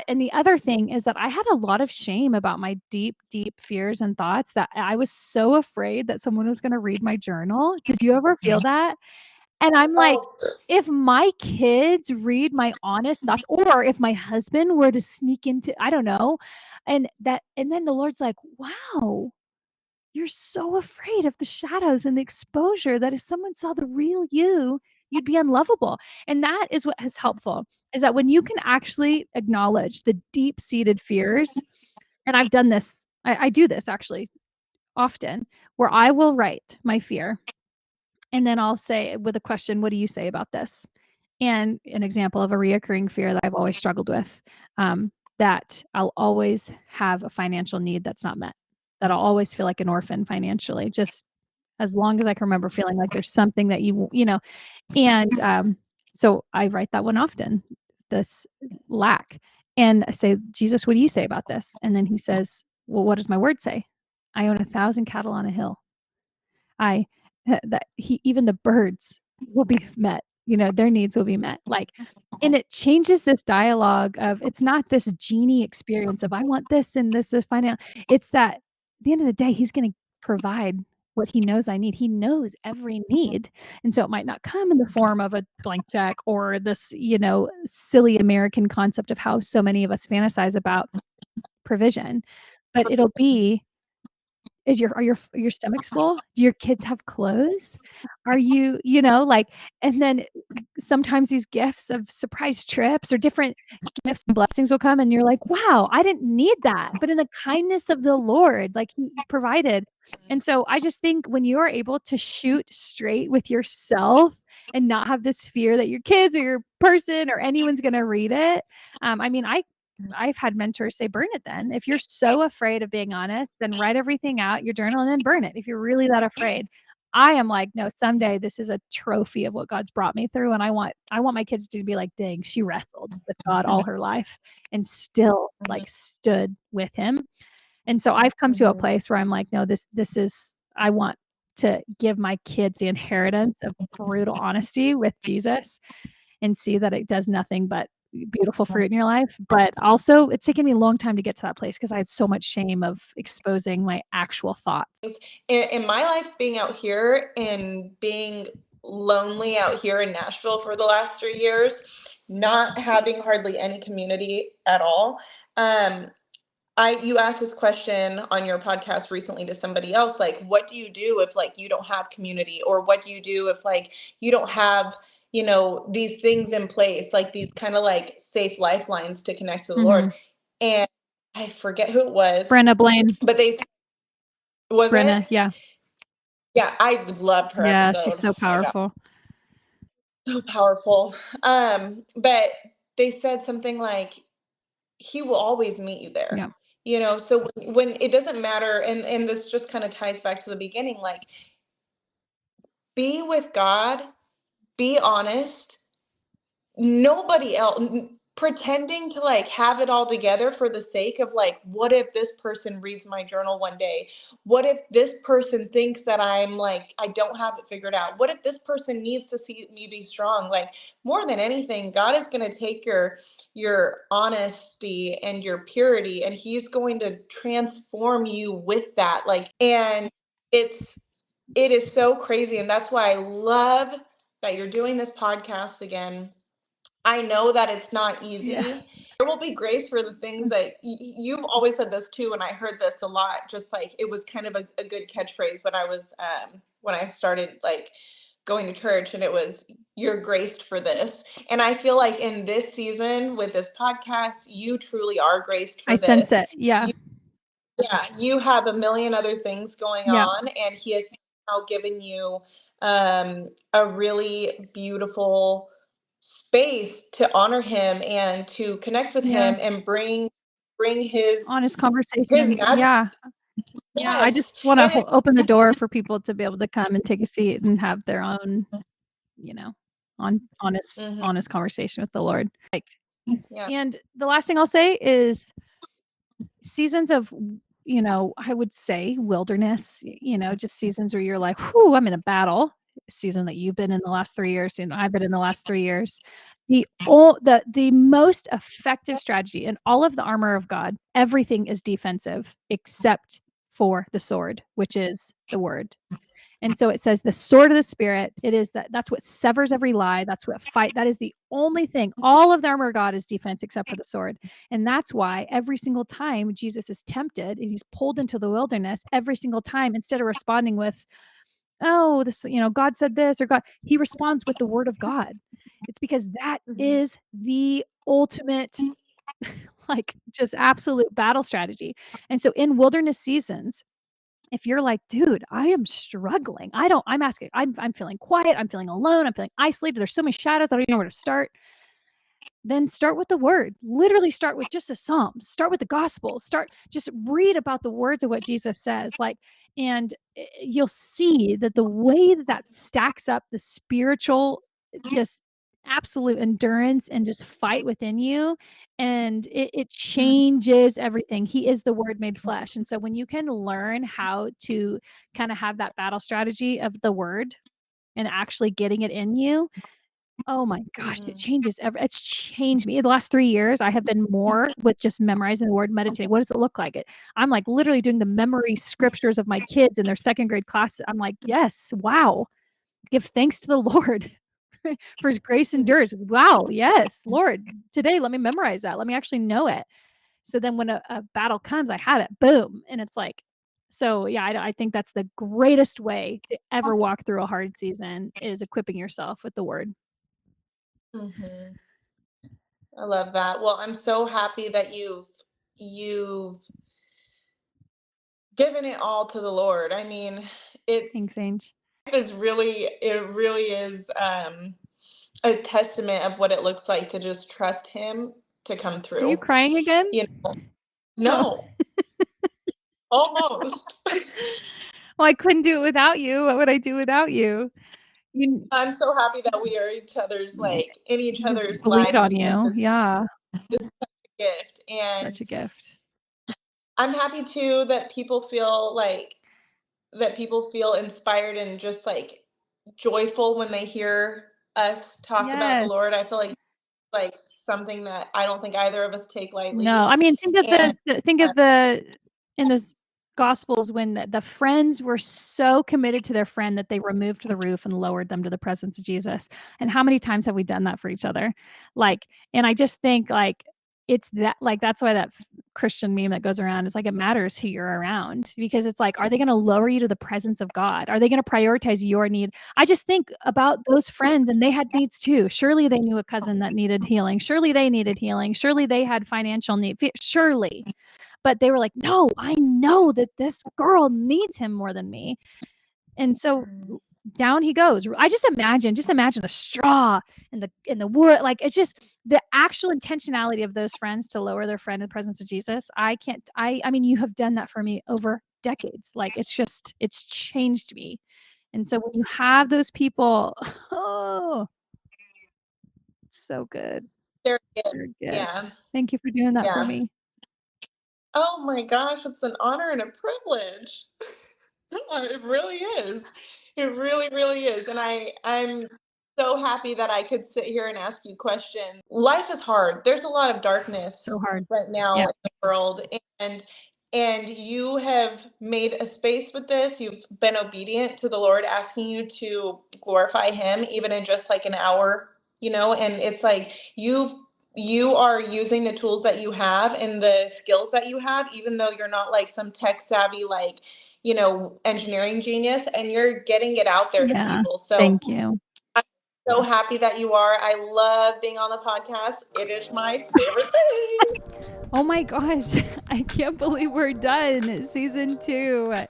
And the other thing is that I had a lot of shame about my deep, deep fears and thoughts that I was so afraid that someone was going to read my journal. Did you ever feel that? And I'm like, oh, if my kids read my honest thoughts, or if my husband were to sneak into, I don't know, and then the Lord's like, wow, you're so afraid of the shadows and the exposure that if someone saw the real you, you'd be unlovable. And that is what is helpful, is that when you can actually acknowledge the deep seated fears, and I've done this, I do this actually often, where I will write my fear and then I'll say with a question, what do you say about this? And an example of a reoccurring fear that I've always struggled with, that I'll always have a financial need that's not met, that I'll always feel like an orphan financially, just as long as I can remember feeling like there's something that and so I write that one often, this lack. And I say, Jesus, what do you say about this? And then he says, well, what does my word say? I own 1,000 cattle on a hill. I that he even the birds will be met, their needs will be met, like, and it changes this dialogue of it's not this genie experience of I want this and this is final. It's that at the end of the day, he's gonna provide what he knows I need. He knows every need. And so it might not come in the form of a blank check or this, silly American concept of how so many of us fantasize about provision, but it'll be are your stomachs full? Do your kids have clothes? Are like, and then sometimes these gifts of surprise trips or different gifts and blessings will come and you're like, wow, I didn't need that. But in the kindness of the Lord, like he provided. And so I just think when you are able to shoot straight with yourself and not have this fear that your kids or your person or anyone's going to read it. I mean, I've had mentors say, burn it then. If you're so afraid of being honest, then write everything out, your journal, and then burn it if you're really that afraid. I am like, no, someday this is a trophy of what God's brought me through. And I want my kids to be like, dang, she wrestled with God all her life and still like stood with him. And so I've come to a place where I'm like, no, this is, I want to give my kids the inheritance of brutal honesty with Jesus and see that it does nothing but beautiful fruit in your life. But also, it's taken me a long time to get to that place because I had so much shame of exposing my actual thoughts. In my life, being out here and being lonely out here in Nashville for the last 3 years, not having hardly any community at all. You asked this question on your podcast recently to somebody else, like, what do you do if like you don't have community, or what do you do if like you don't have, these things in place, like these kind of like safe lifelines to connect to the Lord. And I forget who it was. Brenna Blaine. But was Brenna, it? yeah. Yeah, I loved her Yeah, episode. she's so powerful. So powerful. But they said something like, he will always meet you there. Yeah. So when it doesn't matter, and this just kind of ties back to the beginning, like, be with God, be honest. Nobody else pretending to like have it all together for the sake of like, what if this person reads my journal one day? What if this person thinks that I'm like, I don't have it figured out? What if this person needs to see me be strong? Like, more than anything, God is going to take your honesty and your purity, and he's going to transform you with that. Like, and it is so crazy. And that's why I love that you're doing this podcast again. I know that it's not easy. Yeah. There will be grace for the things that you've always said this too. And I heard this a lot, just like it was kind of a good catchphrase when I started like going to church, and it was, you're graced for this. And I feel like in this season with this podcast, you truly are graced for I this. sense it. Yeah. You have a million other things going on, and he has now given you a really beautiful space to honor him and to connect with him and bring his honest conversation. Yeah. Yeah, I just want to open the door for people to be able to come and take a seat and have their own, honest conversation with the Lord. Like, and the last thing I'll say is seasons of, I would say wilderness, just seasons where you're like, whew, I'm in a battle. Season that you've been in the last 3 years, and I've been in the last 3 years. The most effective strategy in all of the armor of God, everything is defensive except for the sword, which is the word. And so it says the sword of the spirit, that's what severs every lie. That's what that is the only thing. All of the armor of God is defense except for the sword. And that's why every single time Jesus is tempted and he's pulled into the wilderness, every single time, instead of responding with, oh, this, God said this, or God, he responds with the word of God. It's because that is the ultimate, like, just absolute battle strategy. And so in wilderness seasons, if you're like, dude, I am struggling. I'm feeling quiet. I'm feeling alone. I'm feeling isolated. There's so many shadows. I don't even know where to start. Then start with the word. Literally start with just the Psalms. Start with the Gospels. Just read about the words of what Jesus says. And you'll see that the way that stacks up the spiritual, just absolute endurance and just fight within you, and it changes everything. He is the word made flesh. And so when you can learn how to kind of have that battle strategy of the word and actually getting it in you, oh my gosh, it changes it's changed me. In the last 3 years, I have been more with just memorizing the word, meditating. What does it look like? I'm like literally doing the memory scriptures of my kids in their second grade class. I'm like, yes, wow. Give thanks to the Lord for his grace endures. Wow, yes, Lord, today let me memorize that. Let me actually know it. So then when a battle comes, I have it. Boom. And it's like, so yeah, I think that's the greatest way to ever walk through a hard season, is equipping yourself with the word. I love that. Well, I'm so happy that you've given it all to the Lord. I mean, Thanks, Ange. it really is a testament of what it looks like to just trust him to come Are you through. crying again? You know, Oh. no, almost. Well, I couldn't do it without you. What would I do without you? You I'm so happy that we are each other's like in each just other's bleed lives on because you. Yeah. it's such a gift. And Such a gift. I'm happy too that people feel inspired and just like joyful when they hear us talk about the Yes. Lord. I feel like something that I don't think either of us take No, lightly. I mean, think of And the in this Gospels when the friends were so committed to their friend that they removed the roof and lowered them to the presence of Jesus. And how many times have we done that for each other? Like, and I just think like it's that like that's why that Christian meme that goes around is like it matters who you're around because it's like, are they going to lower you to the presence of God? Are they going to prioritize your need? I just think about those friends and they had needs too. Surely they knew a cousin that needed healing. Surely they needed healing. Surely they had financial need. Surely. But they were like, no, I know that this girl needs him more than me. And so down he goes. I just imagine the straw and the wood. Like it's just the actual intentionality of those friends to lower their friend in the presence of Jesus. I mean, you have done that for me over decades. Like it's changed me. And so when you have those people, oh, so good. they're a gift. You're a Yeah. gift. Thank you for doing that for Yeah. me. Oh my gosh, it's an honor and a privilege. It really is. It really, really is. And I'm so happy that I could sit here and ask you questions. Life is hard. There's a lot of So darkness hard. right now Yeah. in the world. And you have made a space with this. You've been obedient to the Lord, asking you to glorify him, even in just like an hour, and it's like you are using the tools that you have and the skills that you have, even though you're not like some tech savvy, like, engineering genius, and you're getting it out there to Yeah. people. So Thank you. I'm so happy that you are. I love being on the podcast. It is my favorite thing. Oh my gosh, I can't believe we're done. Season 2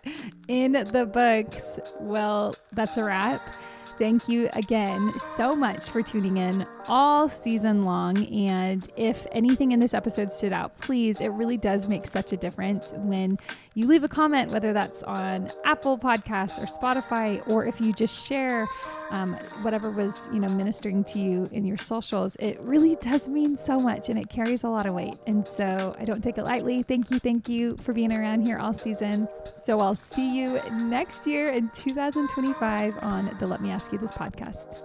in the books. Well, that's a wrap. Thank you again so much for tuning in all season long. And if anything in this episode stood out, please, it really does make such a difference when you leave a comment, whether that's on Apple Podcasts or Spotify, or if you just share whatever was, ministering to you in your socials. It really does mean so much and it carries a lot of weight. And so I don't take it lightly. Thank you for being around here all season. So I'll see you next year in 2025 on the Let Me Ask You This podcast.